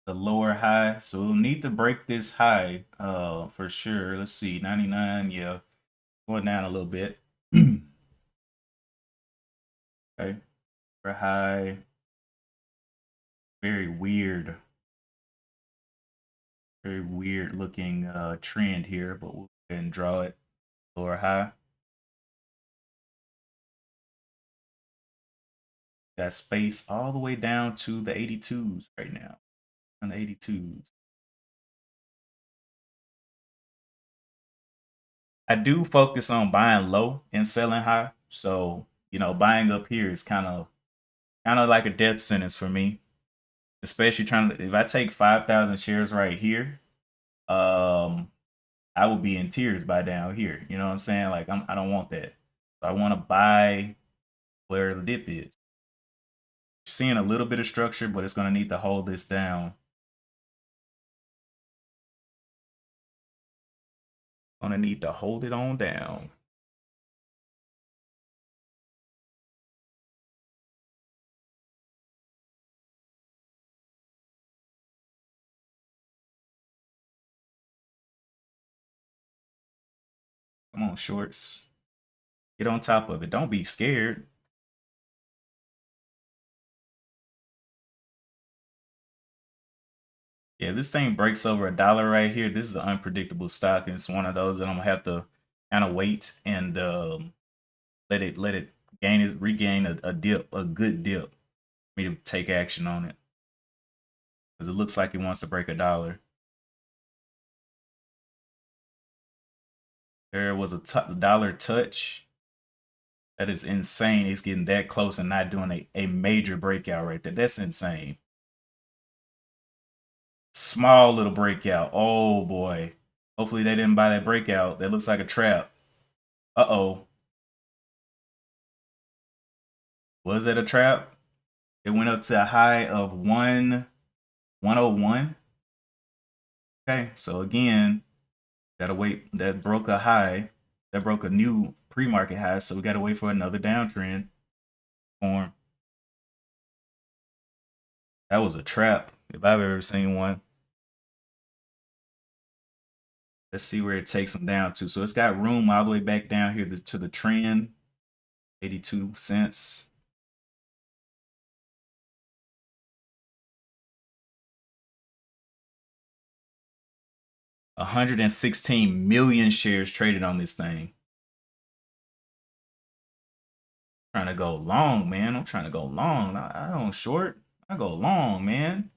The lower high. So we'll need to break this high for sure. Let's see. 99. Yeah. Going down a little bit. Okay. For high. Very weird. Very weird looking trend here, but we'll go ahead and draw it. Lower high. That space all the way down to the 82s right now. On the 82s. I do focus on buying low and selling high. So, buying up here is kind of like a death sentence for me. Especially trying to, if I take 5,000 shares right here, I will be in tears by down here. You know what I'm saying? Like I don't want that. So I want to buy where the dip is. Seeing a little bit of structure, but it's going to need to hold this down. Going to need to hold it on down. Come on, shorts. Get on top of it. Don't be scared. Yeah, this thing breaks over $1 right here. This is an unpredictable stock, and it's one of those that I'm gonna have to kind of wait and let it regain a dip, a good dip, for me to take action on it, because it looks like it wants to break $1. There was a dollar touch. That is insane. It's getting that close and not doing a major breakout right there. That's insane. Small little breakout. Oh boy. Hopefully they didn't buy that breakout. That looks like a trap. Uh-oh. Was it a trap? It went up to a high of 101. Okay, so again, gotta wait. That broke a high. That broke a new pre-market high, so we gotta wait for another downtrend form. That was a trap if I've ever seen one. Let's see where it takes them down to. So it's got room all the way back down here to the trend, 82 cents. $116 million shares traded on this thing. Trying to go long, man. I'm trying to go long. I don't short. I go long, man.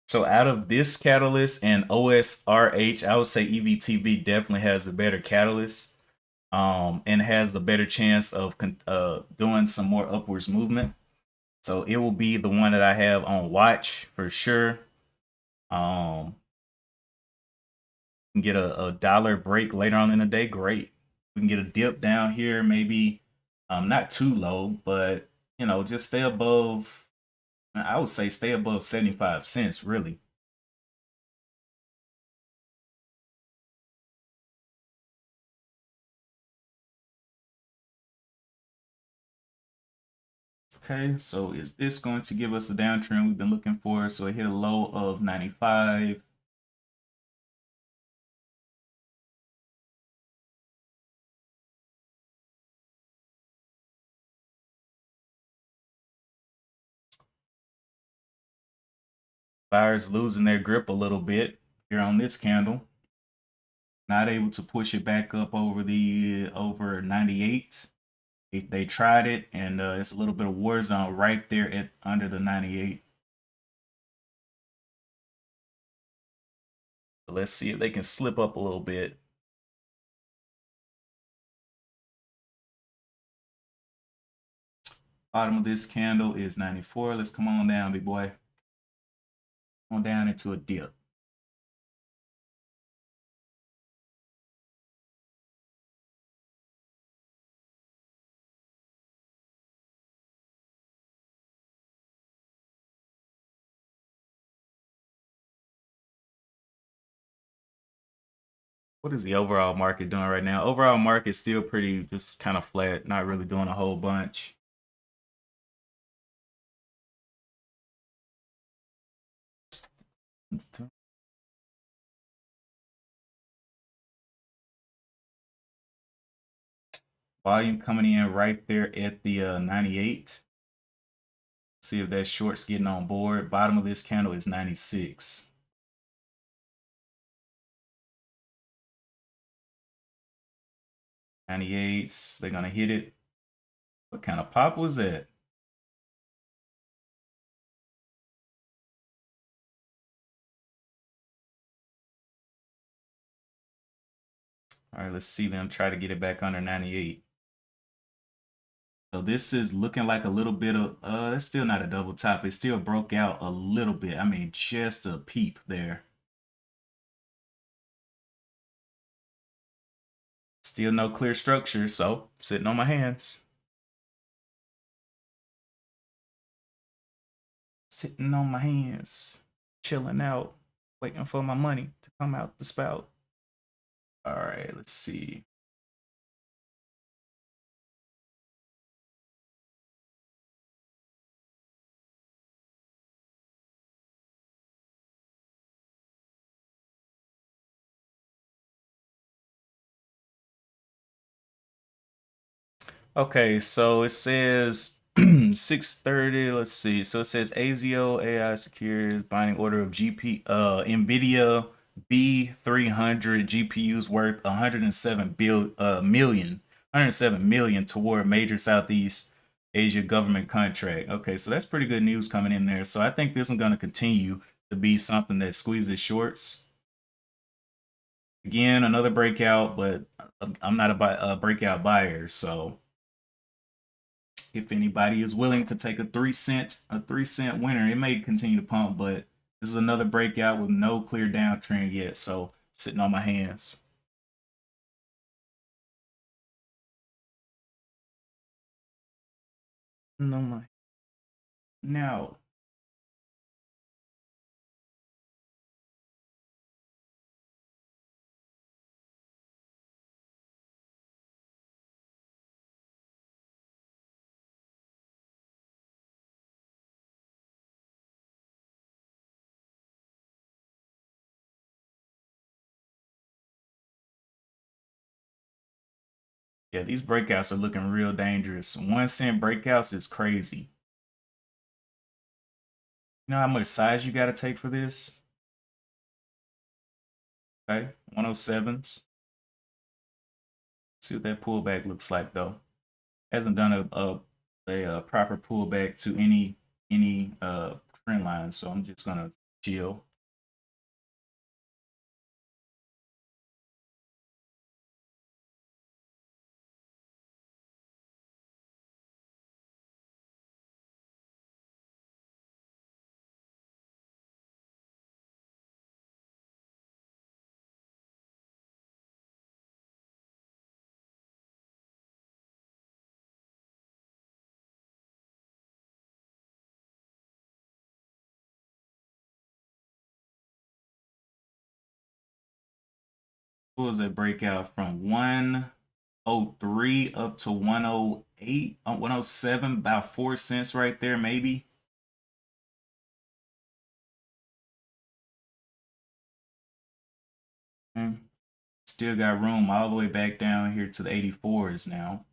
So out of this catalyst and OSRH, I would say EVTV definitely has a better catalyst, and has a better chance of doing some more upwards movement. So it will be the one that I have on watch for sure. Can get a dollar break later on in the day, great. We can get a dip down here, maybe not too low, but just stay above. I would say stay above 75 cents, really. Okay, so is this going to give us the downtrend we've been looking for? So it hit a low of 95. Buyers losing their grip a little bit here on this candle. Not able to push it back up over 98. They tried it, and it's a little bit of war zone right there at under the 98. So let's see if they can slip up a little bit. Bottom of this candle is 94. Let's come on down, big boy. On down into a dip. What is the overall market doing right now? Overall market still pretty, just kind of flat, not really doing a whole bunch. Volume coming in right there at the 98. See if that short's getting on board. Bottom of this candle is 96. 98s, they're gonna hit it. What kind of pop was that? All right, let's see them try to get it back under 98. So this is looking like a little bit of, that's still not a double top. It still broke out a little bit. I mean, just a peep there. Still no clear structure, so sitting on my hands. Sitting on my hands, chilling out, waiting for my money to come out the spout. All right, let's see. Okay, so it says 6:30. Let's see. So it says AZO AI secures binding order of NVIDIA B300 GPUs worth 107 million toward major Southeast Asia government contract. Okay, so that's pretty good news coming in there. So I think this is going to continue to be something that squeezes shorts. Again, another breakout, but I'm not a breakout buyer, so if anybody is willing to take a 3 cent winner, it may continue to pump, but this is another breakout with no clear downtrend yet. So sitting on my hands. No my now. Yeah, these breakouts are looking real dangerous. 1 cent breakouts is crazy. You know how much size you got to take for this? Okay, 107s. See what that pullback looks like though. Hasn't done a proper pullback to any trend line, so I'm just gonna chill. What was that breakout from 103 up to 108, 107, about 4 cents right there, maybe. Mm. Still got room all the way back down here to the 84s now.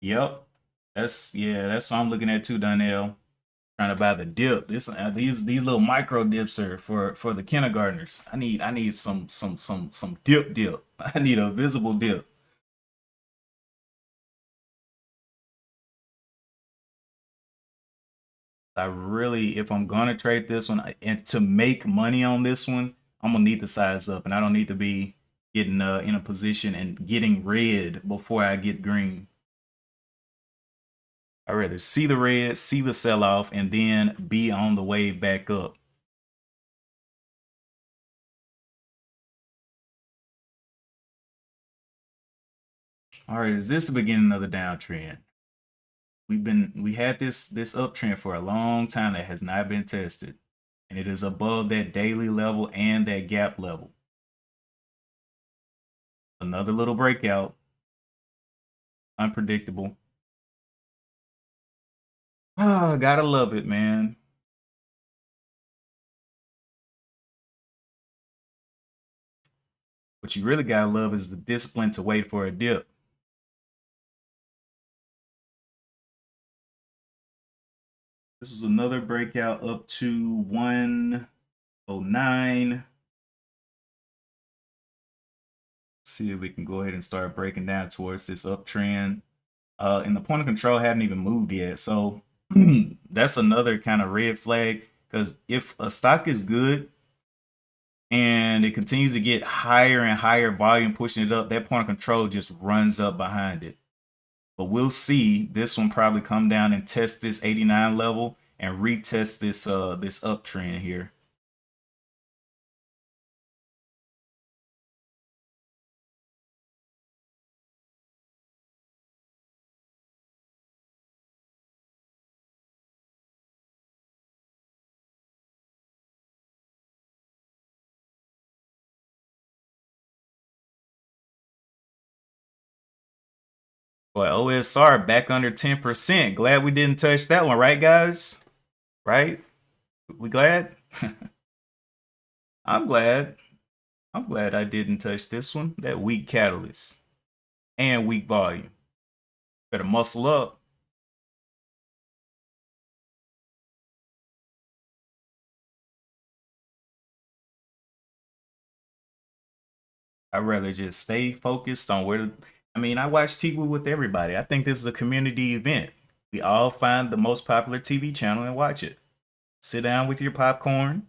Yep. That's what I'm looking at too, Donnell. Trying to buy the dip. These little micro dips are for the kindergartners. I need some dip. I need a visible dip. I really, if I'm gonna trade this one and to make money on this one, I'm gonna need to size up, and I don't need to be getting in a position and getting red before I get green. I'd rather see the red, see the sell off, and then be on the wave back up. All right, is this the beginning of the downtrend? We had this uptrend for a long time that has not been tested, and it is above that daily level and that gap level. Another little breakout, unpredictable. Ah, gotta love it, man. What you really gotta love is the discipline to wait for a dip. This is another breakout up to 109. See if we can go ahead and start breaking down towards this uptrend. And the point of control hadn't even moved yet. So that's another kind of red flag, because if a stock is good and it continues to get higher and higher volume pushing it up, that point of control just runs up behind it. But we'll see this one probably come down and test this 89 level and retest this uptrend here. But OSR back under 10%. Glad we didn't touch that one, right, guys? Right? We glad? I'm glad. I'm glad I didn't touch this one. That weak catalyst and weak volume. Better muscle up. I'd rather just stay focused on where I mean, I watch TV with everybody. I think this is a community event. We all find the most popular TV channel and watch it. Sit down with your popcorn.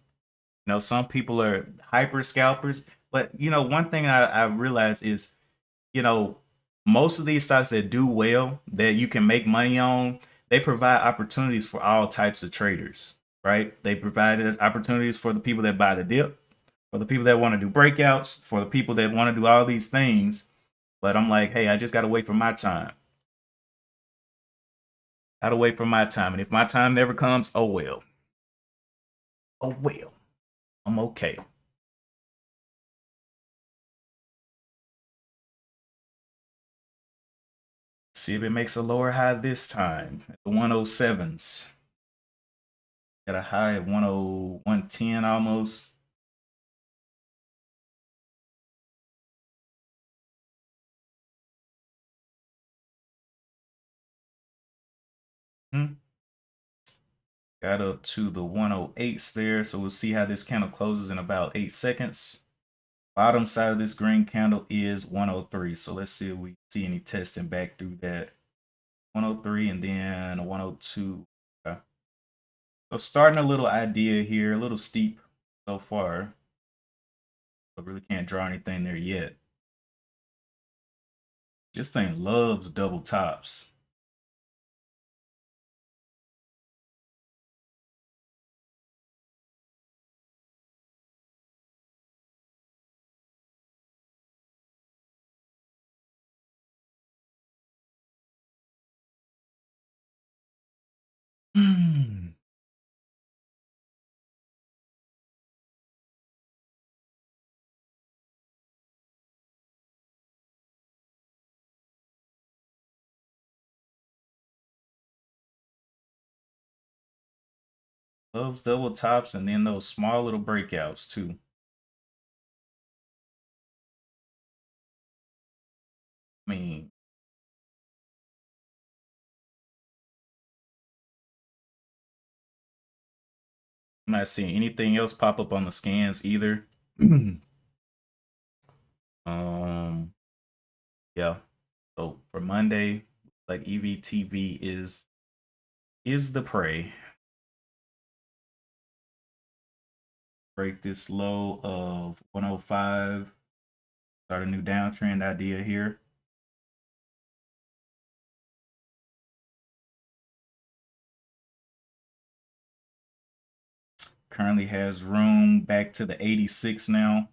You know, some people are hyper scalpers, but you know, one thing I realize is, you know, most of these stocks that do well, that you can make money on, they provide opportunities for all types of traders, right? They provide opportunities for the people that buy the dip, for the people that want to do breakouts, for the people that want to do all these things. But I'm like, hey, I just gotta wait for my time. Gotta wait for my time. And if my time never comes, oh well. Oh well. I'm okay. See if it makes a lower high this time. The 107s. Got a high at 110 almost. Hmm. Got up to the 108s there. So we'll see how this candle closes in about 8 seconds. Bottom side of this green candle is 103. So let's see if we see any testing back through that. 103 and then 102. Okay. So starting a little idea here, a little steep so far. So really can't draw anything there yet. This thing loves double tops. Hmm. Loves double tops and then those small little breakouts too. I mean, I'm not seeing anything else pop up on the scans either. um, yeah. So for Monday, like EVTV is the prey. Break this low of 105. Start a new downtrend idea here. Currently has room back to the 86 now.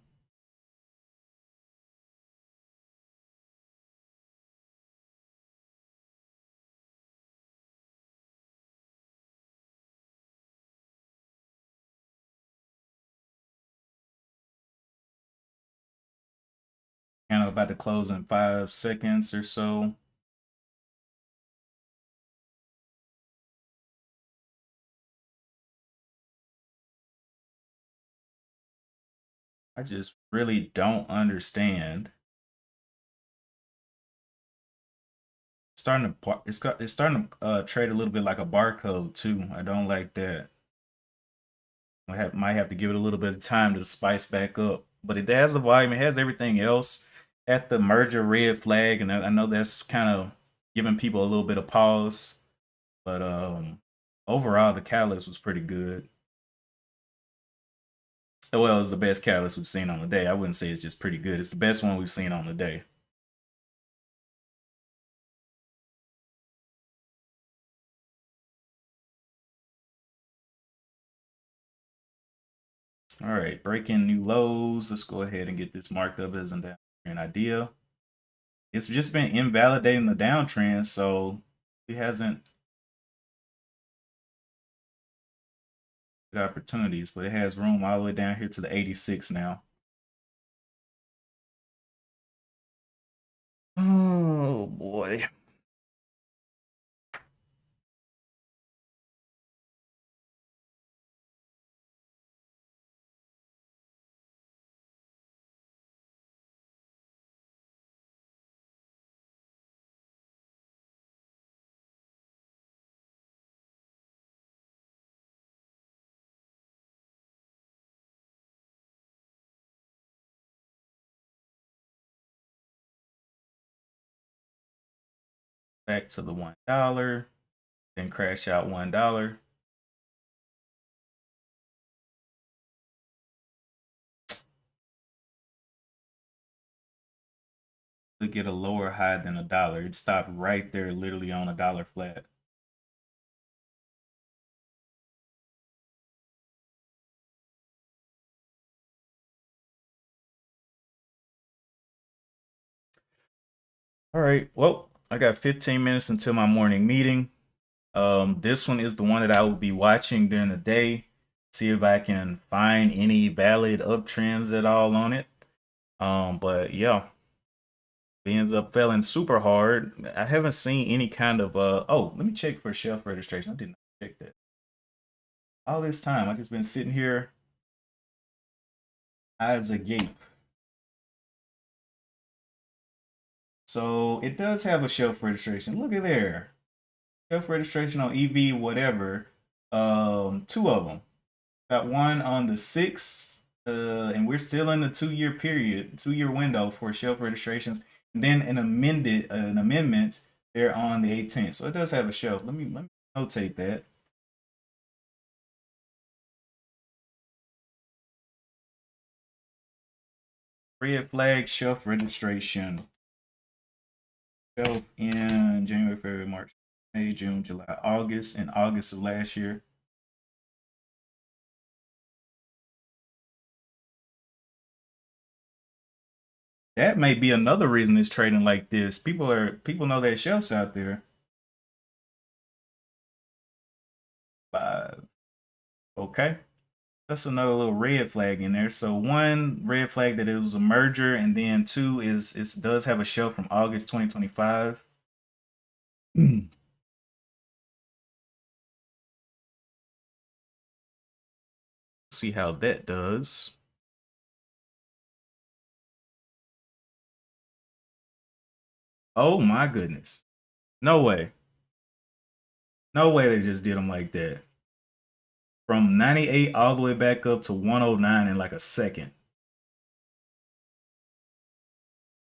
Kind of about to close in 5 seconds or so. I just really don't understand. It's starting to trade a little bit like a barcode too. I don't like that. Might have to give it a little bit of time to spice back up. But it has the volume. It has everything else at the merger red flag, and I know that's kind of giving people a little bit of pause. But overall, the catalyst was pretty good. Well, it's the best catalyst we've seen on the day. I wouldn't say it's just pretty good. It's the best one we've seen on the day. All right, breaking new lows. Let's go ahead and get this marked up as an idea. It's just been invalidating the downtrend, so it hasn't good opportunities, but it has room all the way down here to the 86 now. Oh boy. Back to the $1, then crash out $1. We get a lower high than $1. It stopped right there, literally on $1 flat. All right. Well, I got 15 minutes until my morning meeting. This one is the one that I will be watching during the day. See if I can find any valid uptrends at all on it. But yeah, it ends up failing super hard. I haven't seen any kind of oh, let me check for shelf registration. I didn't check that. All this time, I just been sitting here, eyes agape. So it does have a shelf registration. Look at there. Shelf registration on EV, whatever. Two of them. Got one on the 6th, and we're still in the 2-year period, 2-year window for shelf registrations. And then an amendment there on the 18th. So it does have a shelf. Let me notate that. Red flag shelf registration. Shelf in January, February, March, May, June, July, August, and August of last year. That may be another reason it's trading like this. People know their shelves out there. 5. Okay. That's another little red flag in there. So one red flag that it was a merger, and then two is it does have a shelf from August 2025. See how that does. Oh my goodness. No way. No way they just did them like that. From 98 all the way back up to 109 in like a second.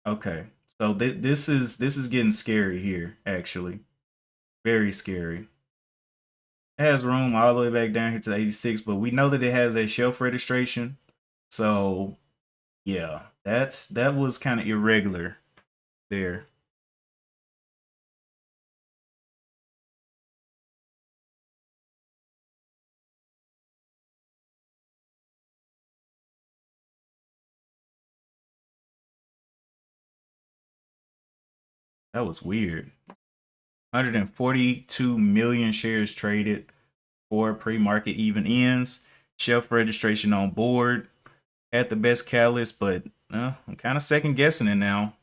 Okay. So this is getting scary here, actually. Very scary. It has room all the way back down here to 86, but we know that it has a shelf registration. So yeah, that was kind of irregular there. That was weird. 142 million shares traded for pre-market even ends. Shelf registration on board. Had the best catalyst, but I'm kind of second guessing it now.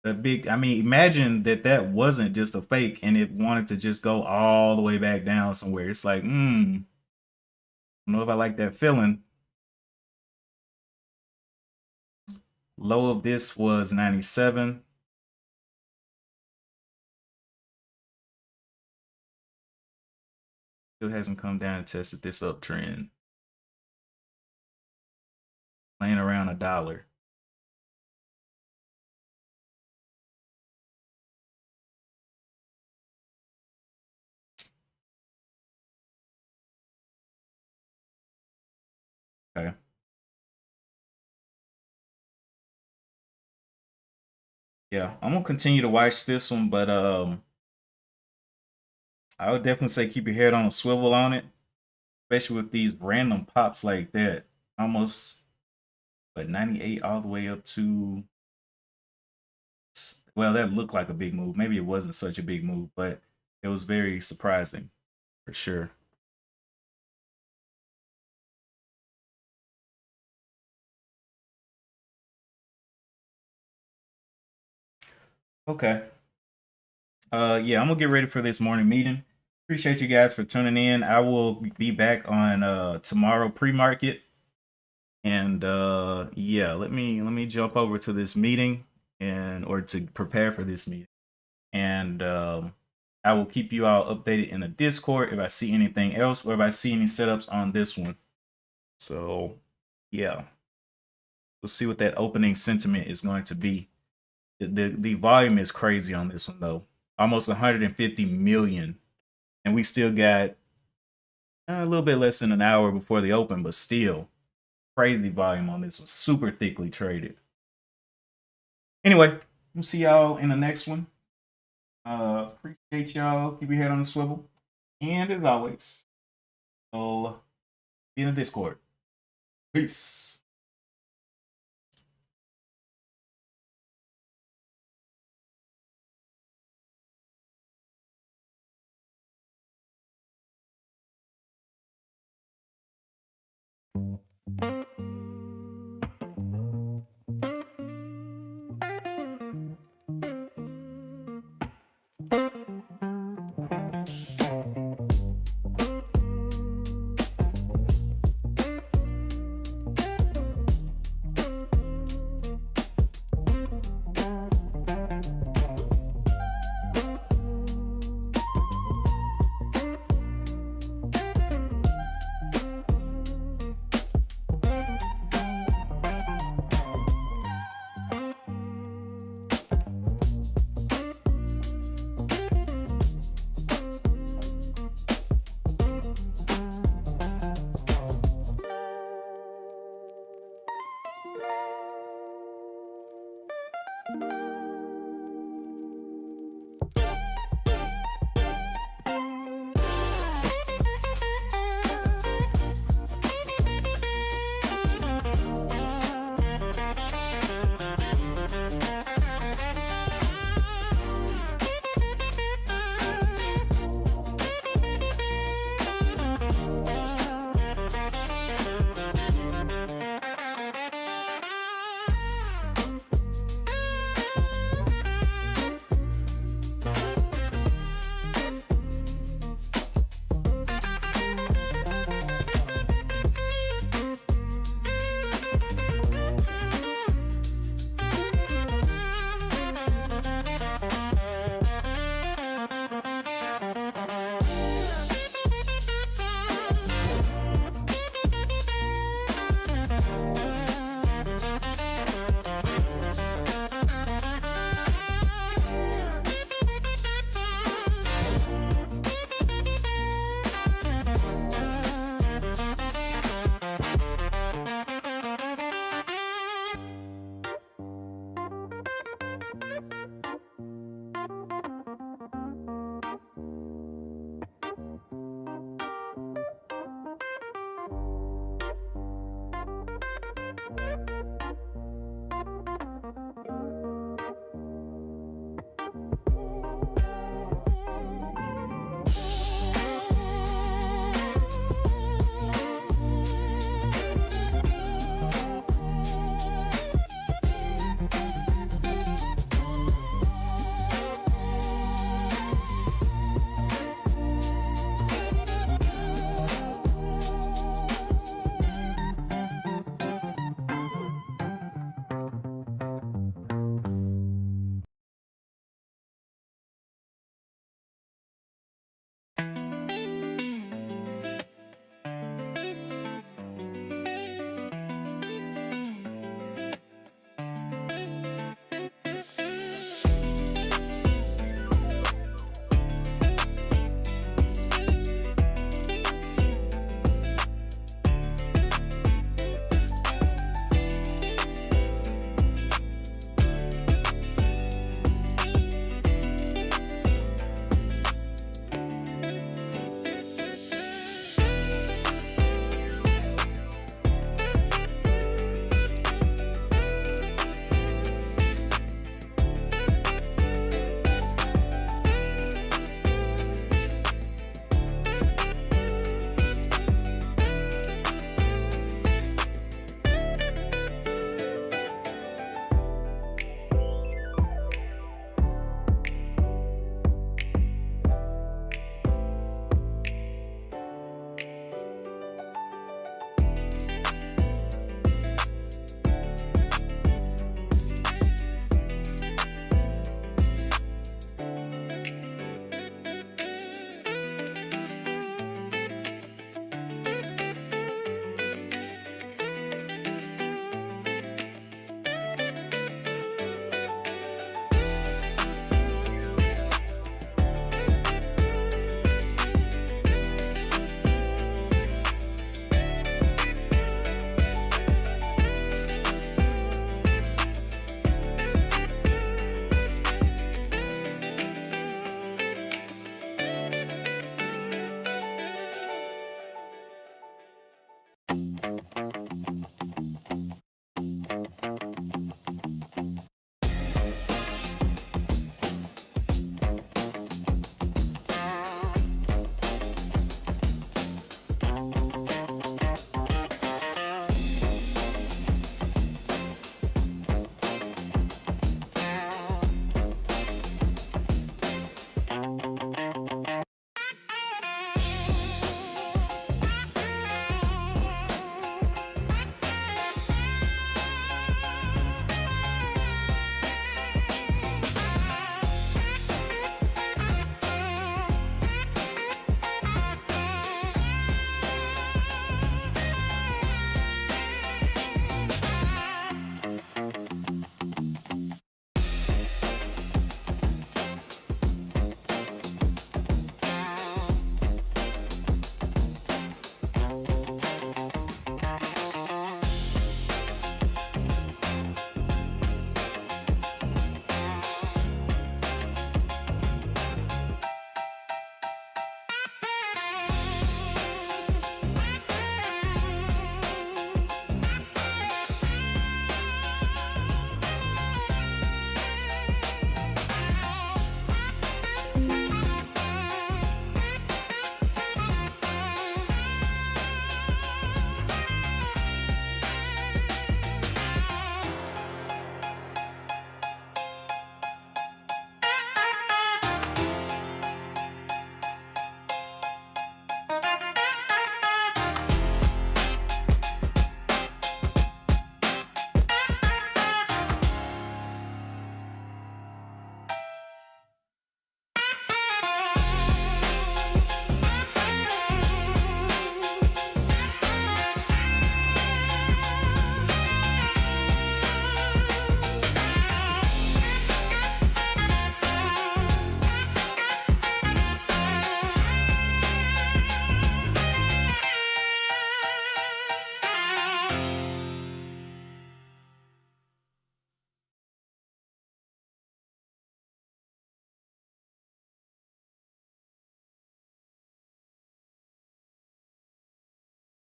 I mean, imagine that wasn't just a fake and it wanted to just go all the way back down somewhere. It's like, I don't know if I like that feeling. Low of this was 97. Still hasn't come down and tested this uptrend. Playing around $1. Okay. Yeah, I'm gonna continue to watch this one, but I would definitely say keep your head on a swivel on it, especially with these random pops like that. Almost, but 98 all the way up to, well, that looked like a big move. Maybe it wasn't such a big move, but it was very surprising for sure. Okay. Yeah, I'm gonna get ready for this morning meeting. Appreciate you guys for tuning in. I will be back on tomorrow pre-market. And yeah, let me jump over to this meeting and or to prepare for this meeting. And I will keep you all updated in the Discord if I see anything else or if I see any setups on this one. So yeah, we'll see what that opening sentiment is going to be. The volume is crazy on this one though. Almost 150 million. And we still got a little bit less than an hour before the open, but still crazy volume on this one. Super thickly traded. Anyway, we'll see y'all in the next one. Appreciate y'all. Keep your head on the swivel. And as always, I'll be in the Discord. Peace. you.